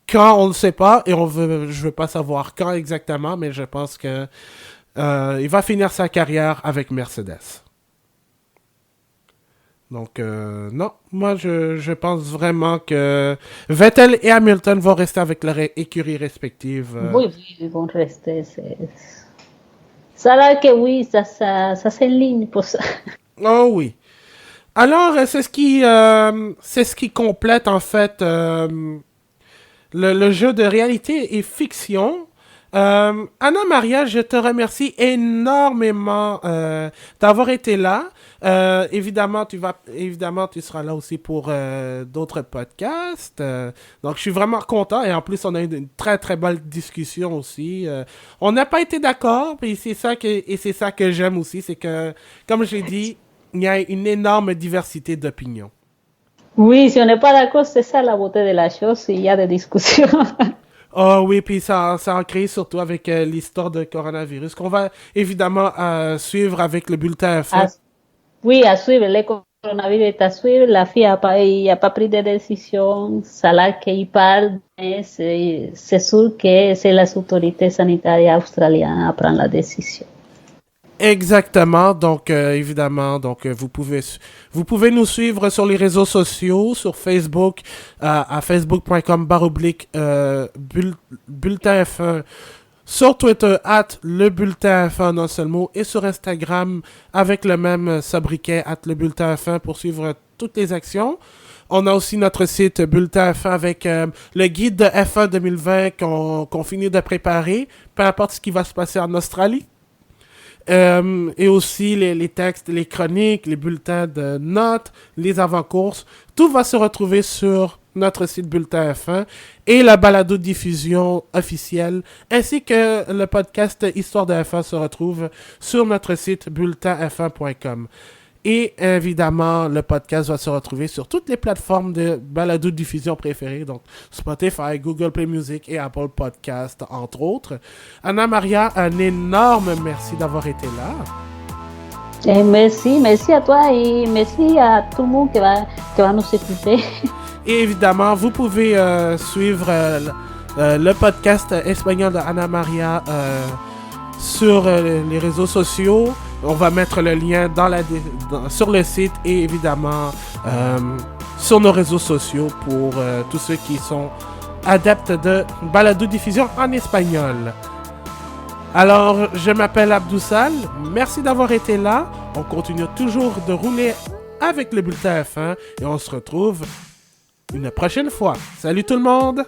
Speaker 1: Quand on ne sait pas, et je veux pas savoir quand exactement, mais je pense que il va finir sa carrière avec Mercedes. Donc, non, moi je pense vraiment que Vettel et Hamilton vont rester avec leur écurie respective.
Speaker 2: Oui, oui, ils vont rester. Ça là que oui, ça s'aligne pour ça.
Speaker 1: Oh oui. Alors, c'est ce qui complète en fait le jeu de réalité et fiction. Anna Maria, je te remercie énormément d'avoir été là. Évidemment, tu seras là aussi pour d'autres podcasts. Donc, je suis vraiment content et en plus, on a eu une très très belle discussion aussi. On n'a pas été d'accord, et c'est ça que j'aime aussi, c'est que, comme je l'ai dit, il y a une énorme diversité d'opinions.
Speaker 2: Oui, si on n'est pas d'accord, c'est ça la beauté de la chose, il y a des discussions.
Speaker 1: Ah oui, puis ça a créé surtout avec l'histoire de coronavirus, qu'on va évidemment suivre avec le bulletin F1.
Speaker 2: Oui, à suivre, le coronavirus est à suivre, la FIA n'a pas pris de décision, c'est là qu'il parle, mais c'est sûr que c'est les autorités sanitaires australiennes à prendre la décision.
Speaker 1: Exactement, donc évidemment, donc vous pouvez nous suivre sur les réseaux sociaux, sur Facebook, à facebook.com/bulletin F1, sur Twitter, le bulletin F1 en un seul mot, et sur Instagram avec le même sobriquet, le bulletin F1, pour suivre toutes les actions. On a aussi notre site Bulletin F1 avec le guide de F1 2020 qu'on finit de préparer, peu importe ce qui va se passer en Australie. Et aussi les textes, les chroniques, les bulletins de notes, les avant-courses. Tout va se retrouver sur notre site Bulletin F1 et la balado-diffusion officielle, ainsi que le podcast Histoire de F1 se retrouve sur notre site bulletinf1.com. Et évidemment, le podcast va se retrouver sur toutes les plateformes de balado-diffusion préférées, donc Spotify, Google Play Music et Apple Podcast, entre autres. Anna Maria, un énorme merci d'avoir été là.
Speaker 2: Merci à toi et merci à tout le monde qui va nous écouter.
Speaker 1: Et évidemment, vous pouvez suivre le podcast espagnol de Anna Maria sur les réseaux sociaux. On va mettre le lien sur le site et évidemment sur nos réseaux sociaux pour tous ceux qui sont adeptes de balado-diffusion en espagnol. Alors, je m'appelle Abdoussal. Merci d'avoir été là. On continue toujours de rouler avec le bulletin F1 et on se retrouve une prochaine fois. Salut tout le monde!